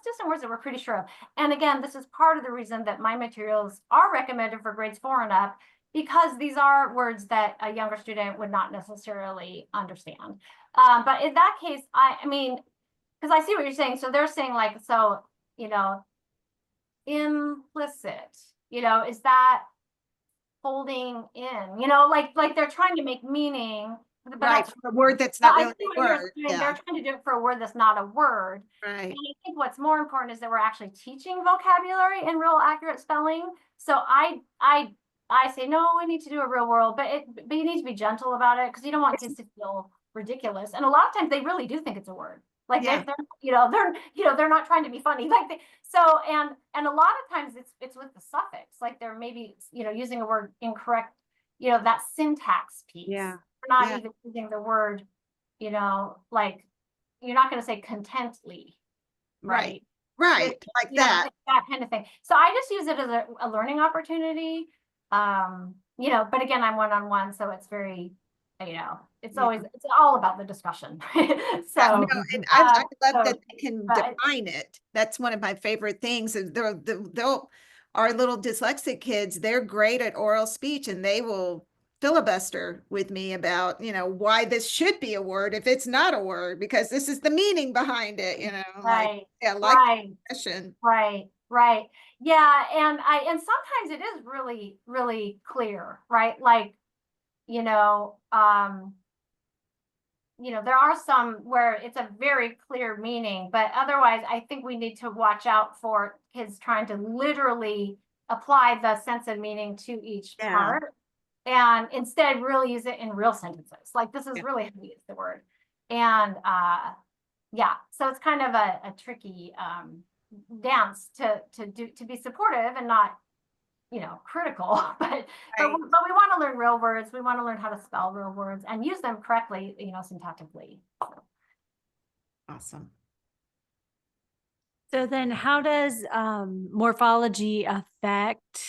do some words that we're pretty sure of. And again, this is part of the reason that my materials are recommended for grades 4 and up, because these are words that a younger student would not necessarily understand. But in that case, I mean, because I see what you're saying. So they're saying like, so, implicit, is that holding in, like they're trying to make meaning. But right, for a word that's not really a word. They're trying to do it for a word that's not a word. Right. And I think what's more important is that we're actually teaching vocabulary and real accurate spelling. So I say, no, we need to do a real world, but you need to be gentle about it, because you don't want kids to feel ridiculous. And a lot of times they really do think it's a word. Like they're not trying to be funny. Like and a lot of times it's with the suffix. Like they're maybe using a word incorrect. That syntax piece. Yeah. We're not even using the word. Like you're not going to say contently. Right. Like that kind of thing. So I just use it as a learning opportunity. But again, I'm one-on-one, so it's very, it's all about the discussion. So and I love that they can define it. That's one of my favorite things. Is our little dyslexic kids, they're great at oral speech, and they will filibuster with me about, why this should be a word if it's not a word, because this is the meaning behind it, Right. Like question. Right. Yeah. And sometimes it is really, really clear, right? Like, there are some where it's a very clear meaning, but otherwise I think we need to watch out for kids trying to literally apply the sense of meaning to each part, and instead really use it in real sentences. Like this is really how we use the word. And so it's kind of a tricky dance to be supportive and not critical, but we want to learn real words. We want to learn how to spell real words and use them correctly, syntactically. Awesome. So then how does morphology affect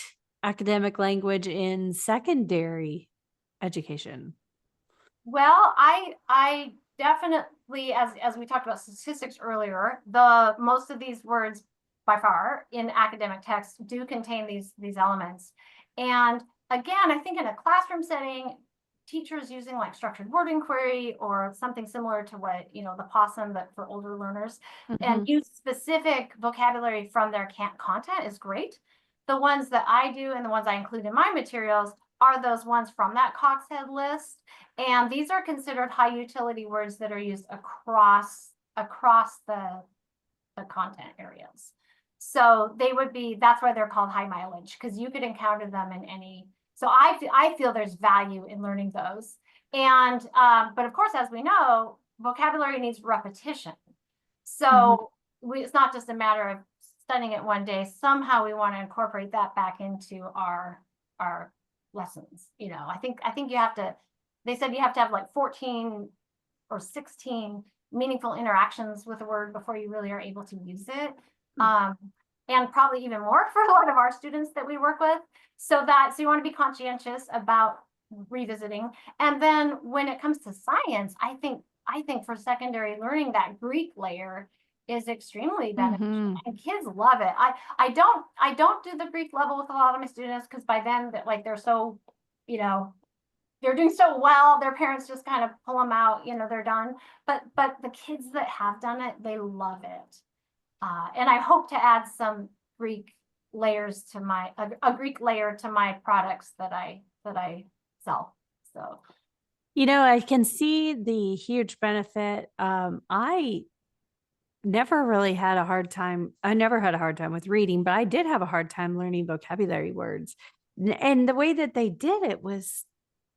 academic language in secondary education? Well, I definitely, as we talked about statistics earlier, most of these words by far in academic texts do contain these elements. And again, I think in a classroom setting, teachers using like structured word inquiry or something similar to what, the possum, but for older learners, and use specific vocabulary from their content is great. The ones that I do and the ones I include in my materials are those ones from that Coxhead list. And these are considered high utility words that are used across the content areas. So they would be, that's why they're called high mileage, because you could encounter them in any. So I feel there's value in learning those. And, but of course, as we know, vocabulary needs repetition. So it's not just a matter of studying it one day. Somehow we want to incorporate that back into our lessons. I think you have to, they said you have to have like 14 or 16 meaningful interactions with a word before you really are able to use it. And probably even more for a lot of our students that we work with. So you want to be conscientious about revisiting. And then when it comes to science, I think for secondary learning, that Greek layer is extremely beneficial, Mhm. and kids love it. I don't do the Greek level with a lot of my students, because by then that, like, they're so, you know, they're doing so well, their parents just kind of pull them out, they're done. But the kids that have done it, they love it. And I hope to add some Greek layers to a Greek layer to my products that I sell. So I can see the huge benefit. I never really had a hard time. I never had a hard time with reading, but I did have a hard time learning vocabulary words. And the way that they did it was,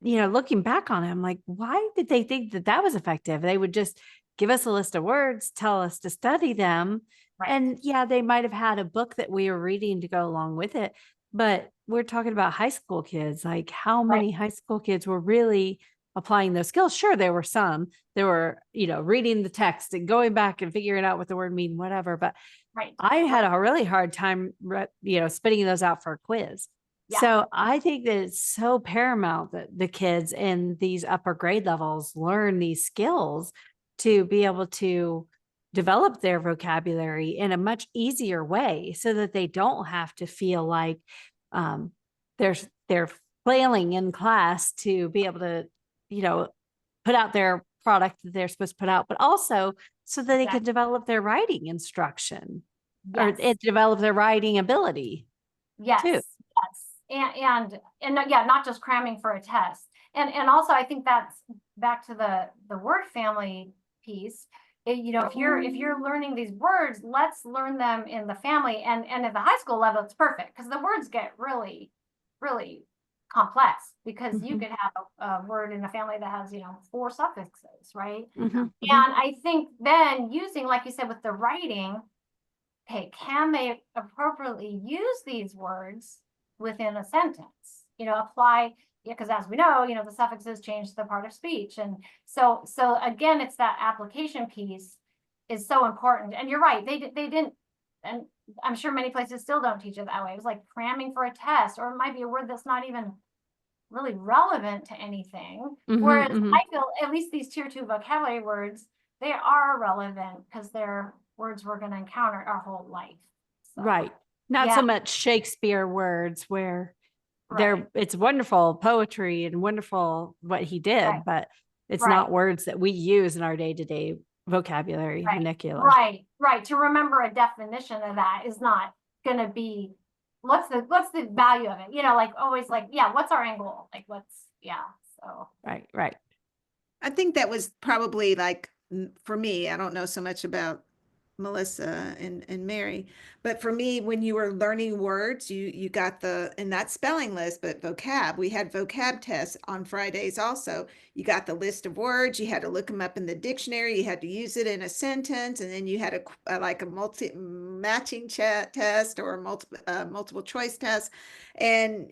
looking back on it, I'm like, why did they think that that was effective? They would just give us a list of words, tell us to study them. right, And yeah, they might have had a book that we were reading to go along with it. But we're talking about high school kids. Like, how right, many high school kids were really applying those skills? Sure, there were some. There were, reading the text and going back and figuring out what the word mean, whatever. But right, I had a really hard time, spitting those out for a quiz. yeah, So I think that it's so paramount that the kids in these upper grade levels learn these skills to be able to develop their vocabulary in a much easier way, so that they don't have to feel like um, they're flailing in class to be able to, put out their product that they're supposed to put out, but also so that they can exactly. develop their writing instruction or Yes. develop their writing ability Yes, too. yes. And yeah, not just cramming for a test. And also, I think that's back to the word family piece. If you're learning these words, let's learn them in the family, and at the high school level, it's perfect, because the words get really, really complex, because you Mhm, could have a word in a family that has, 4 suffixes, right? mhm, And mhm. I think then using, like you said, with the writing, okay, can they appropriately use these words within a sentence? Apply, yeah, because as we know, the suffixes change the part of speech. And so again, it's that application piece is so important. And you're right, they didn't, and I'm sure many places still don't teach it that way. It was like cramming for a test, or it might be a word that's not even really relevant to anything. Mhm, Whereas I mhm. feel at least these tier 2 vocabulary words, they are relevant, because they're words we're going to encounter our whole life. So Right. Not yeah, so much Shakespeare words where right, it's wonderful poetry and wonderful what he right, did, but it's right, not words that we use in our day-to-day vocabulary right, vernacular. right. To remember a definition of that is not going to be, what's the value of it? Like, always, like, yeah, what's our end goal? Like, yeah. So Right, right. I think that was probably like for me, I don't know so much about Melissa and Mary, but for me, when you were learning words, you got the and not spelling list, but vocab. We had vocab tests on Fridays also. You got the list of words, you had to look them up in the dictionary, you had to use it in a sentence, and then you had like a multi matching chat test or a multiple choice test. And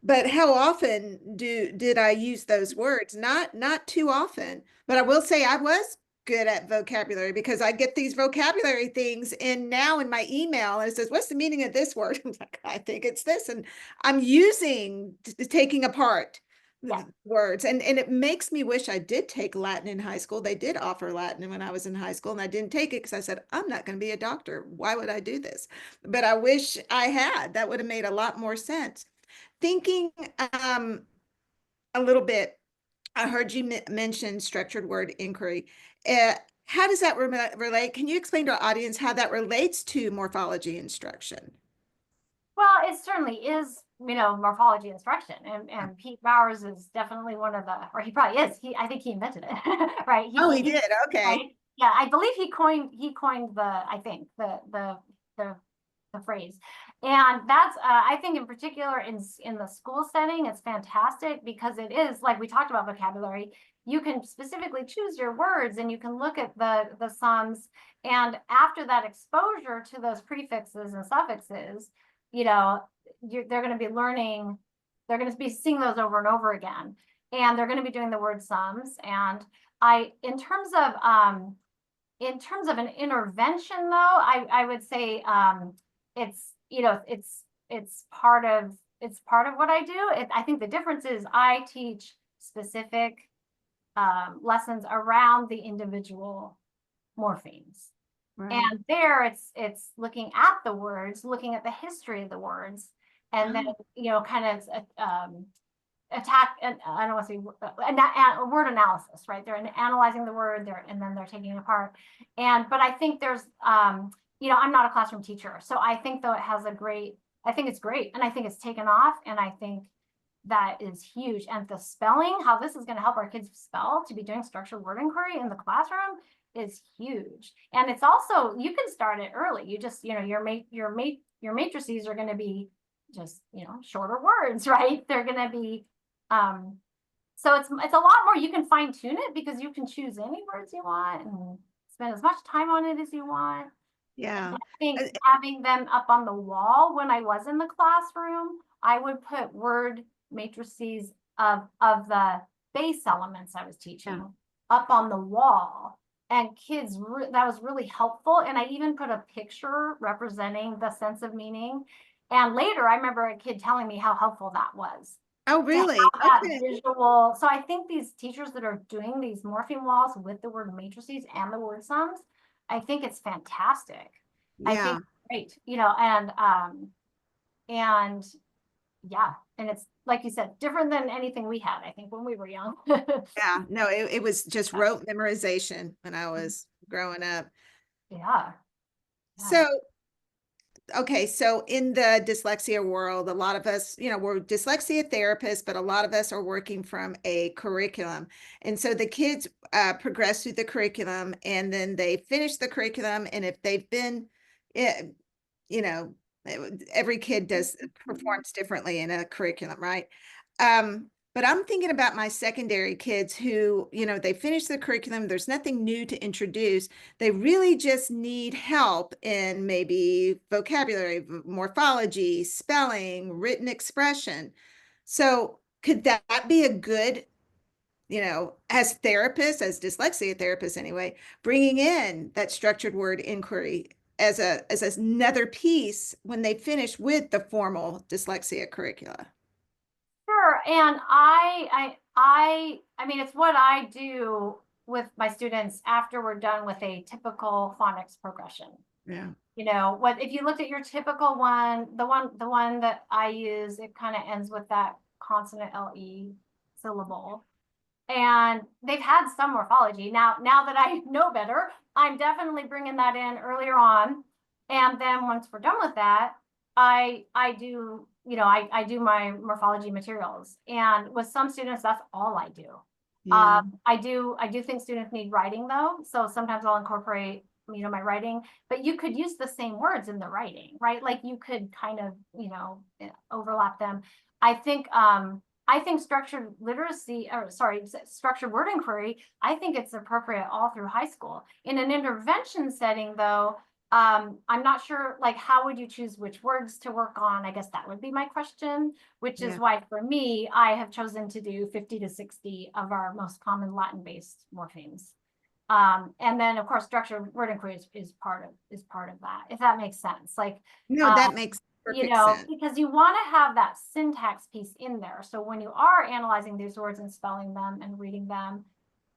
but how often did I use those words? Not too often. But I will say I was good at vocabulary, because I get these vocabulary things and now in my email and it says, what's the meaning of this word? I'm like, I think it's this. And I'm taking apart yeah, the words. And it makes me wish I did take Latin in high school. They did offer Latin when I was in high school, and I didn't take it because I said, I'm not going to be a doctor. Why would I do this? But I wish I had. That would have made a lot more sense. Thinking um, a little bit, I heard you mention structured word inquiry. Uh, how does that relate? Can you explain to our audience how that relates to morphology instruction? well, it certainly is, morphology instruction, and Pete Bowers is definitely one of the, or he probably is. I think he invented it, right? Oh, he did. Okay. Right? Yeah, I believe he coined I think the the phrase. And that's, I think in particular in the school setting, it's fantastic, because it is, like we talked about vocabulary, you can specifically choose your words, and you can look at the sums. And after that exposure to those prefixes and suffixes, you know, they're going to be learning, they're going to be seeing those over and over again. And they're going to be doing the word sums. And in terms of an intervention, though, I would say it's part of it's part of what I do. I think the difference is I teach specific lessons around the individual morphemes. Right. And there it's looking at the words, looking at the history of the words, and then, you know, kind of attack, and I don't want to say a word analysis, right? They're analyzing the word there, and then they're taking it apart. But I think there's, you know, I'm not a classroom teacher, so I think though I think it's great, and I think it's taken off, and I think that is huge. And the spelling, how this is going to help our kids spell, to be doing structured word inquiry in the classroom is huge. And it's also, you can start it early. You just, you know, your matrices are going to be just, you know, shorter words, right? They're going to be, so it's a lot more. You can fine tune it because you can choose any words you want and spend as much time on it as you want. Yeah. And I think having them up on the wall, when I was in the classroom, I would put word matrices of the base elements I was teaching up on the wall, and kids, that was really helpful. And I even put a picture representing the sense of meaning. And later I remember a kid telling me how helpful that was. Oh, really? That Okay. visual. So I think these teachers that are doing these morpheme walls with the word matrices and the word sums, I think it's fantastic. I Yeah. think it's great, you know, and yeah, and it's like you said, different than anything we had, I think, when we were young. Yeah. No, it was just rote memorization when I was growing up. Yeah. So, okay, so in the dyslexia world, a lot of us, you know, we're dyslexia therapists, but a lot of us are working from a curriculum. And so the kids progress through the curriculum, and then they finish the curriculum. And if they've been, you know, every kid performs differently in a curriculum, right? But I'm thinking about my secondary kids who, you know, they finish the curriculum, there's nothing new to introduce. They really just need help in maybe vocabulary, morphology, spelling, written expression. So could that be a good, you know, as therapists, as dyslexia therapists anyway, bringing in that structured word inquiry as another piece when they finish with the formal dyslexia curricula? Sure. And I mean, it's what I do with my students after we're done with a typical phonics progression. Yeah. You know, what if you looked at your typical one, the one that I use, it kind of ends with that consonant LE syllable. And they've had some morphology. Now that I know better, I'm definitely bringing that in earlier on. And then once we're done with that, I do, you know, I do my morphology materials. And with some students, that's all I do. Yeah. I do think students need writing though. So sometimes I'll incorporate, you know, my writing, but you could use the same words in the writing, right? Like you could kind of, you know, overlap them. I think structured literacy, or sorry, structured word inquiry, I think it's appropriate all through high school. In an intervention setting though, I'm not sure, like, how would you choose which words to work on? I guess that would be my question, which is why for me, I have chosen to do 50 to 60 of our most common Latin-based morphemes. And then of course, structured word inquiry is part of that, if that makes sense. Like, No, that makes you perfect know, sense. because you want to have that syntax piece in there. So when you are analyzing these words and spelling them and reading them,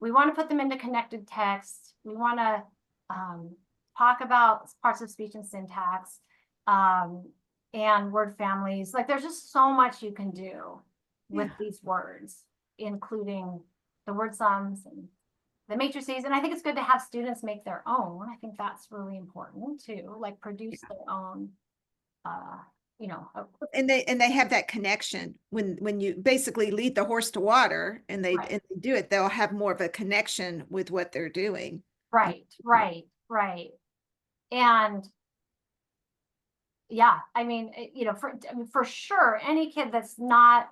we want to put them into connected text. We want to talk about parts of speech and syntax, and word families. Like there's just so much you can do with these words, including the word sums and the matrices. And I think it's good to have students make their own. I think that's really important too, like produce their own, you know. And they have that connection when you basically lead the horse to water and they do it, they'll have more of a connection with what they're doing. Right. And yeah, I mean, you know, for sure, any kid that's not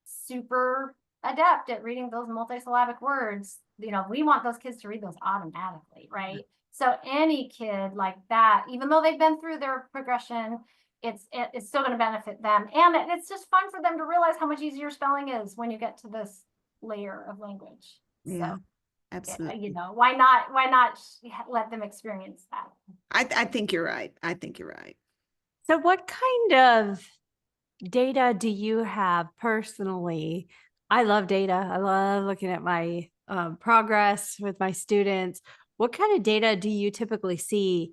super adept at reading those multisyllabic words, you know, we want those kids to read those automatically, right? So any kid like that, even though they've been through their progression, it's still going to benefit them. And it's just fun for them to realize how much easier spelling is when you get to this layer of language. Yeah, So, absolutely. you know, why not let them experience that? I think you're right. I think you're right. So what kind of data do you have personally? I love data. I love looking at my progress with my students. What kind of data do you typically see,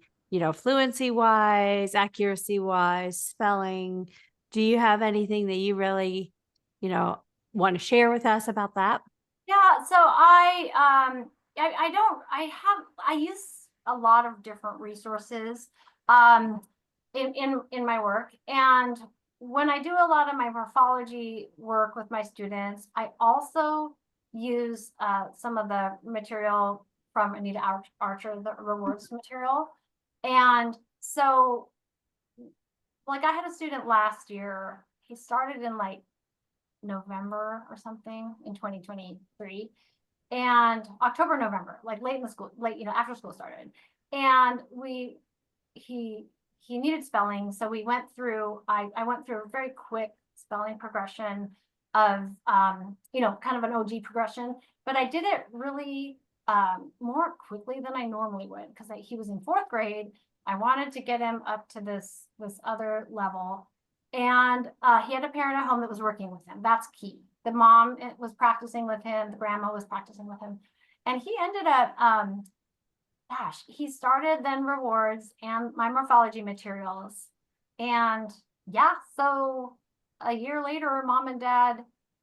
fluency wise, accuracy wise, spelling? Do you have anything that you really, you know, want to share with us about that? Yeah, so I don't I use a lot of different resources um in my work. And when I do a lot of my morphology work with my students, I also use some of the material from Anita Archer, the rewards material. And so like I had a student last year, he started in like November or something in 2023, and October, November, like late in the school, late, after school started. And he needed spelling. So we went through, I went through a very quick spelling progression of, kind of an OG progression, but I did it really more quickly than I normally would, because he was in 4th grade. I wanted to get him up to this other level. And he had a parent at home that was working with him. That's key. The mom was practicing with him. The grandma was practicing with him. And he ended up, he started then rewards and my morphology materials. And yeah, so a year later, mom and dad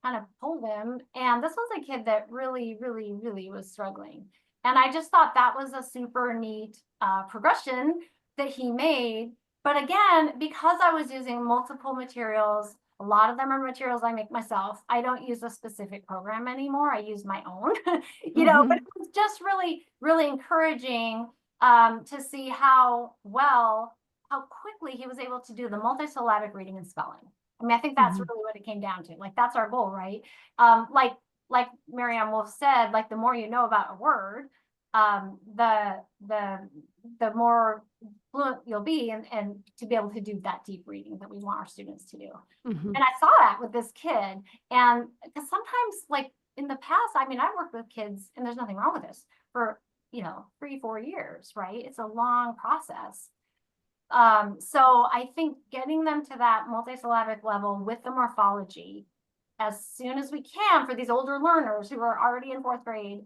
kind of pulled him. And this was a kid that really, really, really was struggling. And I just thought that was a super neat progression that he made. But again, because I was using multiple materials, a lot of them are materials I make myself. I don't use a specific program anymore. I use my own, but it was just really, really encouraging to see how quickly he was able to do the multisyllabic reading and spelling. I mean, I think that's really what it came down to. Like, that's our goal, right? Like Marianne Wolf said, like the more you know about a word, the more fluent you'll be, and to be able to do that deep reading that we want our students to do. And I saw that with this kid. And because sometimes, like in the past, I mean, I worked with kids, and there's nothing wrong with this, for 3-4 years, right? It's a long process. So I think getting them to that multisyllabic level with the morphology as soon as we can for these older learners who are already in 4th grade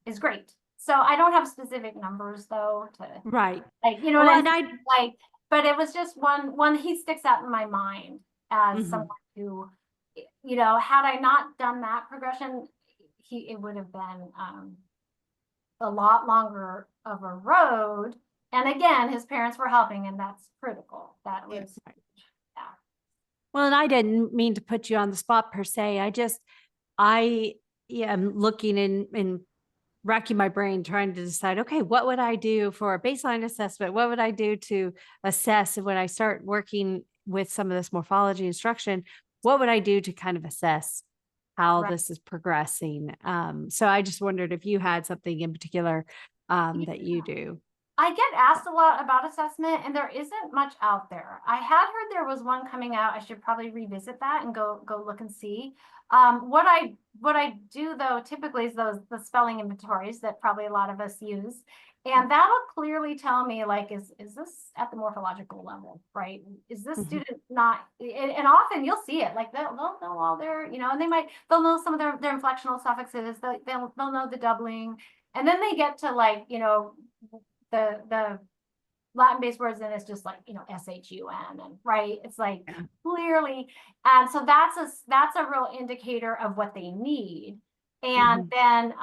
is great. So I don't have specific numbers though Right. like, Well, what and I mean? Like, but it was just one he sticks out in my mind as someone who, had I not done that progression, it would have been a lot longer of a road. And again, his parents were helping, and that's critical. That was, yeah. Well, and I didn't mean to put you on the spot per se. I am looking and racking my brain trying to decide, okay, what would I do for a baseline assessment? What would I do to assess when I start working with some of this morphology instruction? What would I do to kind of assess how Right. this is progressing? So I just wondered if you had something in particular that you do. I get asked a lot about assessment, and there isn't much out there. I had heard there was one coming out. I should probably revisit that and go look and see. What I do though typically is the spelling inventories that probably a lot of us use, and that'll clearly tell me, like, is this at the morphological level, right? Is this student not? And often you'll see it, like they'll know all their, and they'll know some of their inflectional suffixes. They'll know the doubling, and then they get to, like, the Latin-based words, and it's just like, SHUN, and right, it's like clearly. And so that's a real indicator of what they need. And then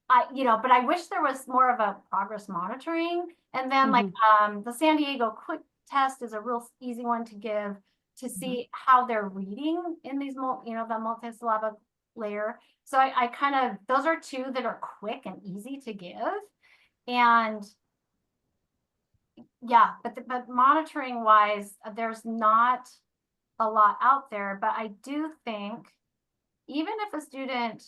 but I wish there was more of a progress monitoring. And then like the San Diego quick test is a real easy one to give to see how they're reading in these the multisyllabic layer. So I kind of, those are two that are quick and easy to give. And yeah, but monitoring wise, there's not a lot out there. But I do think even if a student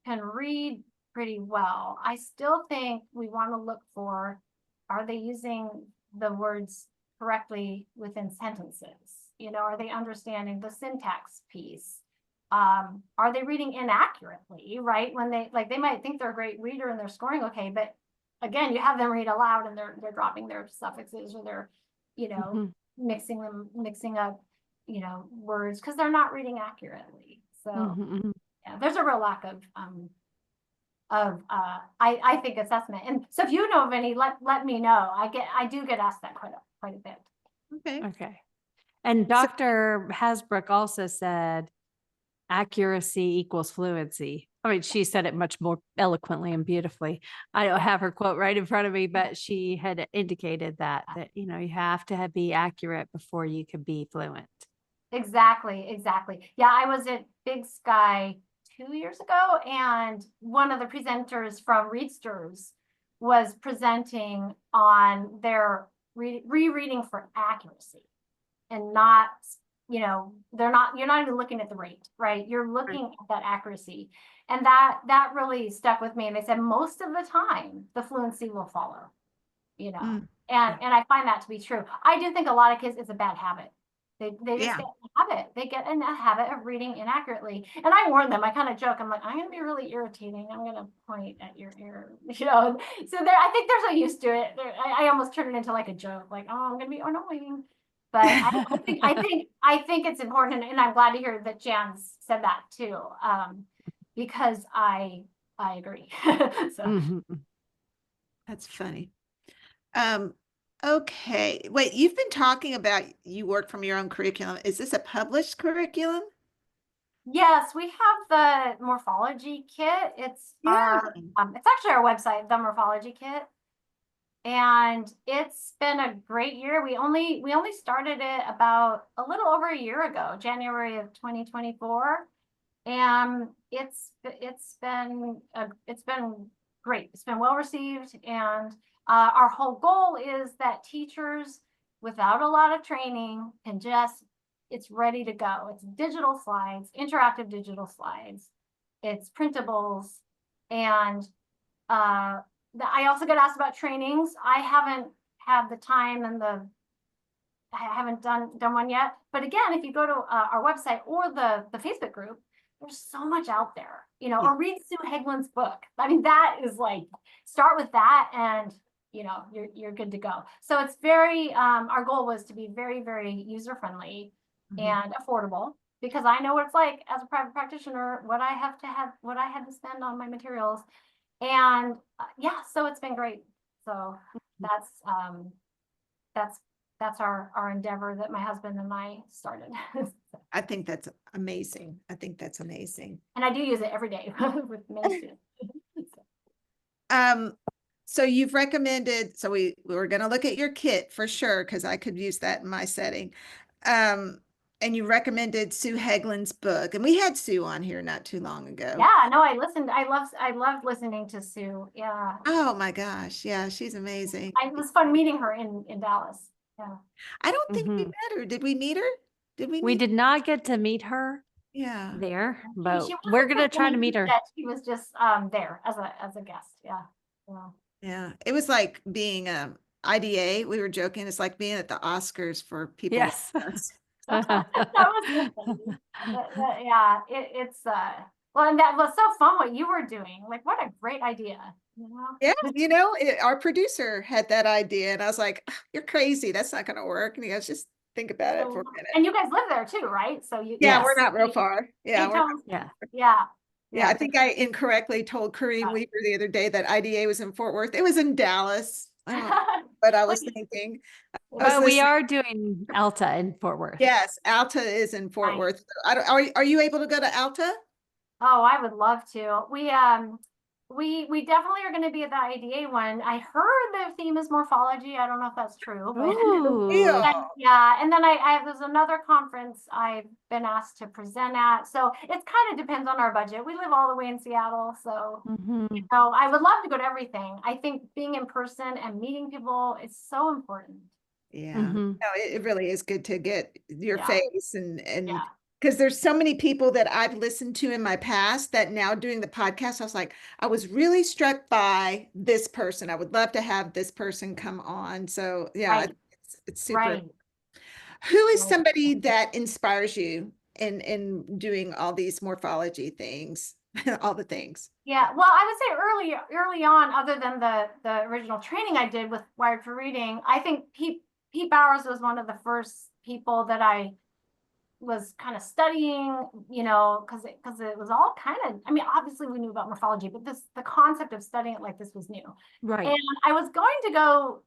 can read pretty well, I still think we want to look for, are they using the words correctly within sentences? Are they understanding the syntax piece? Are they reading inaccurately, right? When they might think they're a great reader and they're scoring okay, but again, you have them read aloud and they're dropping their suffixes, or they're, mixing up. words because they're not reading accurately. So Mhm. yeah, there's a real lack of I think assessment. And so if you know of any, let me know. I do get asked that quite a bit. Okay. Okay. And So- Dr. Hasbrook also said accuracy equals fluency. I mean, she said it much more eloquently and beautifully. I don't have her quote right in front of me, but she had indicated that you have to be accurate before you can be fluent. Exactly. Yeah, I was at Big Sky 2 years ago, and one of the presenters from Readsters was presenting on their rereading for accuracy, and not, you're not even looking at the rate, right? You're looking at that accuracy. And that really stuck with me. And they said most of the time the fluency will follow, Mm, and I find that to be true. I do think a lot of kids, it's a bad habit. They just yeah. get in a habit. They get in a habit of reading inaccurately. And I warn them, I kind of joke, I'm like, I'm gonna be really irritating. I'm gonna point at your ear, So I think they're so used to it. I almost turn it into like a joke, like, oh, I'm gonna be annoying. But I think it's important, and I'm glad to hear that Jan said that too, because I agree. So Mhm. That's funny. Okay. Wait, you've been talking about you work from your own curriculum. Is this a published curriculum? yes, we have the Morphology kit. It's Yeah. it's actually our website, the Morphology kit. And it's been a great year. We only started it about a little over a year ago, January of 2024. And it's been great. It's been well received, and our whole goal is that teachers without a lot of training can it's ready to go. It's digital slides, interactive digital slides, it's printables, and I also get asked about trainings. I haven't had the time and I haven't done one yet. But again, if you go to our website or the Facebook group, there's so much out there, or read Sue Heglin's book. I mean, that is like, start with that and you're good to go. So it's very, our goal was to be very, very user friendly and affordable, because I know what it's like as a private practitioner, what I had to spend on my materials. And yeah, so it's been great. So that's our endeavor that my husband and I started. I think that's amazing. I think that's amazing. And I do use it every day with many students. So you've recommended, so we're going to look at your kit for sure, because I could use that in my setting. And you recommended Sue Heglin's book, and we had Sue on here not too long ago. Yeah, no, I listened. I loved listening to Sue. Yeah. Oh my gosh. Yeah, she's amazing. It was fun meeting her in Dallas. Yeah. I don't think we met her. Did we meet her? Did we We meet? did not get to meet her Yeah. there, She but wasn't we're gonna try to meet her. presenting, she was just there as a guest. Yeah. Yeah. Yeah. It was like being IDA. We were joking. It's like being at the Oscars for people. like Yes. us. That was good. Yeah, it's well, and that was so fun what you were doing. Like, what a great idea. Yeah, our producer had that idea, and I was like, "You're crazy. That's not going to work." And he goes, "Just think about it for a minute." And you guys live there too, right? So you Yeah, Yes. we're not real far. Yeah, we're not. Yeah. Yeah, I think I incorrectly told Kareem Weaver the other day that IDA was in Fort Worth. It was in Dallas. I don't know what I was thinking. I was But we listening. are doing Alta in Fort Worth. Yes, Alta is in Fort Nice. Worth. Are you able to go to Alta? Oh, I would love to. We definitely are going to be at the IDA one. I heard the theme is morphology. I don't know if that's true, but Ooh. yeah. And then there's another conference I've been asked to present at. So it kind of depends on our budget. We live all the way in Seattle, so Mhm. I would love to go to everything. I think being in person and meeting people is so important. Yeah, Mhm. no, it really is good to get your Yeah. face and Yeah. because there's so many people that I've listened to in my past that now doing the podcast, I was like, I was really struck by this person. I would love to have this person come on. So yeah, Right. it's super. Right. Who is Right. somebody that inspires you in doing all these morphology things, all the things? Yeah, well, I would say early on, other than the original training I did with Wired for Reading, I think Pete Bowers was one of the first people that I was kind of studying, you know, because it was all kind of, I mean, obviously we knew about morphology, but the concept of studying it like this was new. Right. And I was going to go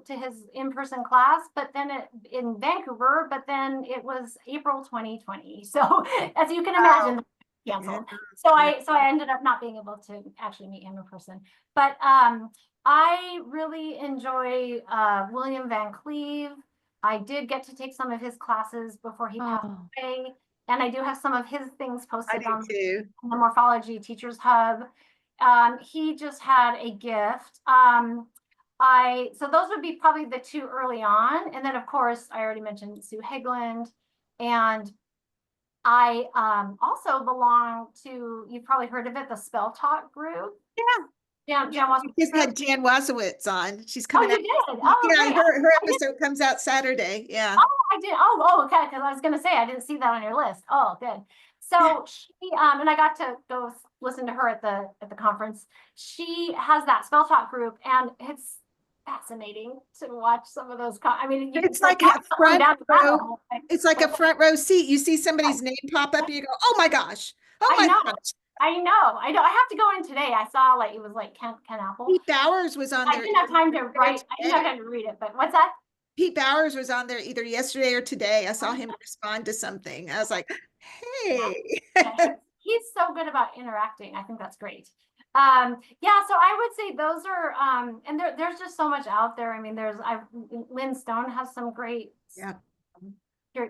to his in-person class, but then in Vancouver, but then it was April 2020. So as you can imagine, canceled. So I ended up not being able to actually meet him in person. But I really enjoy William Van Cleve. I did get to take some of his classes before he passed away. And I do have some of his things posted on the Morphology Teachers Hub. He just had a gift. So those would be probably the two early on. And then of course, I already mentioned Sue Hegland. And I also belong to, you've probably heard of it, the Spell Talk group. Yeah. Jan We just had Jan Wasowitz on. She's coming out. You did? Oh, yeah, great. her episode comes out Saturday. Yeah. Oh, I did. Oh, okay. Because I was going to say, I didn't see that on your list. Oh, good. So she, and I got to go listen to her at the conference. She has that Spell Talk group, and it's fascinating to watch some of those. I mean, it's like a front row. It's like a front row seat. You see somebody's name pop up, you go, "Oh my gosh! Oh my gosh!" I know. I have to go in today. I saw like it was like Ken Apple. Pete Bowers was on there. I didn't have time to write. I didn't have time to read it. But what's that? Pete Bowers was on there either yesterday or today. I saw him respond to something. I was like, "Hey." Yeah, he's so good about interacting. I think that's great. Yeah, so I would say those are and there's just so much out there. I mean, Lynn Stone has some great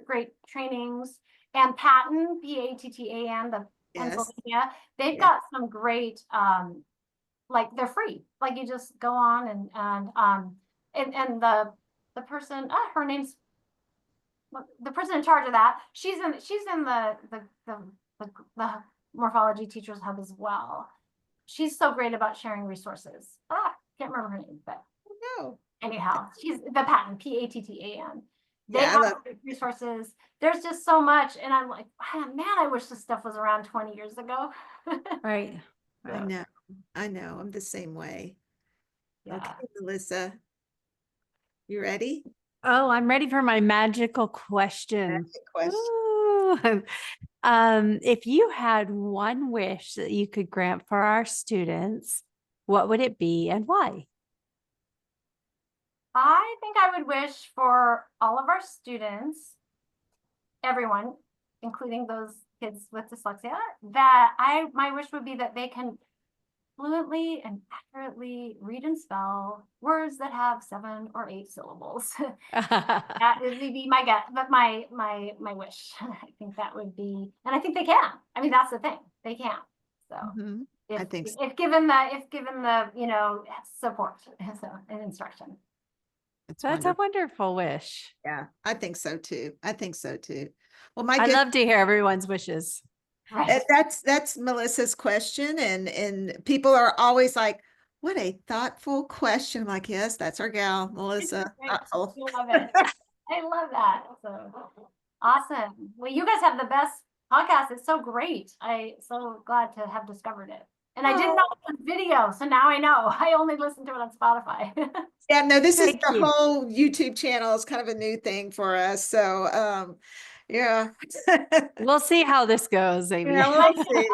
great trainings, and Patton, Pattan, the Pennsylvania, they've got some great like they're free. Like you just go on and the person, her name's the person in charge of that. She's in the Morphology Teachers Hub as well. She's so great about sharing resources. Can't remember her name, but anyhow, she's the Patton, Pattan. They have resources. There's just so much, and I'm like, man, I wish this stuff was around 20 years ago. Right. I know. I'm the same way. Yeah. Okay, Melissa, you ready? Oh, I'm ready for my magical question. If you had one wish that you could grant for our students, what would it be and why? I think I would wish for all of our students, everyone, including those kids with dyslexia, that my wish would be that they can fluently and accurately read and spell words that have 7 or 8 syllables. That would be my guess, but my wish. I think that would be, and I think they can. I mean, that's the thing, they can. So I think so. if given the support and instruction. That's a wonderful wish. Yeah, I think so too. Well, I love to hear everyone's wishes. Right. That's Melissa's question, and people are always like, "What a thoughtful question!" I'm like, yes, that's our gal, Melissa. Thoughtful. I love it. I love that. So awesome. Well, you guys have the best podcast. It's so great. I'm so glad to have discovered it. And I didn't know it was video, so now I know. I only listen to it on Spotify. Yeah, no, this is the whole YouTube channel is kind of a new thing for us. So, yeah. We'll see how this goes, Amy. Yeah, we'll see.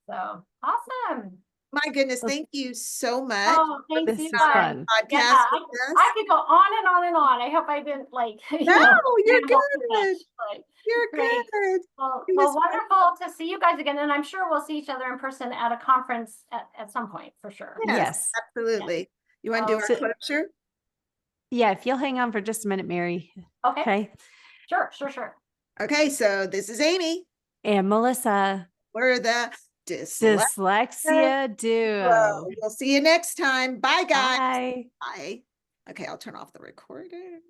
So awesome. My goodness, thank you so much. Oh, thanks, this you is guys. fun. Podcast I could go on and on and on. I hope I didn't you're good. You're great. good. Well, wonderful to see you guys again. And I'm sure we'll see each other in person at a conference at some point for sure. Yes. Absolutely. You want to do our closure? Yeah, if you'll hang on for just a minute, Mary. Okay. Sure. Okay, so this is Amy. And Melissa. We're the Dyslexia Duo. We'll see you next time. Bye, guys. Bye. Bye. Okay, I'll turn off the recording.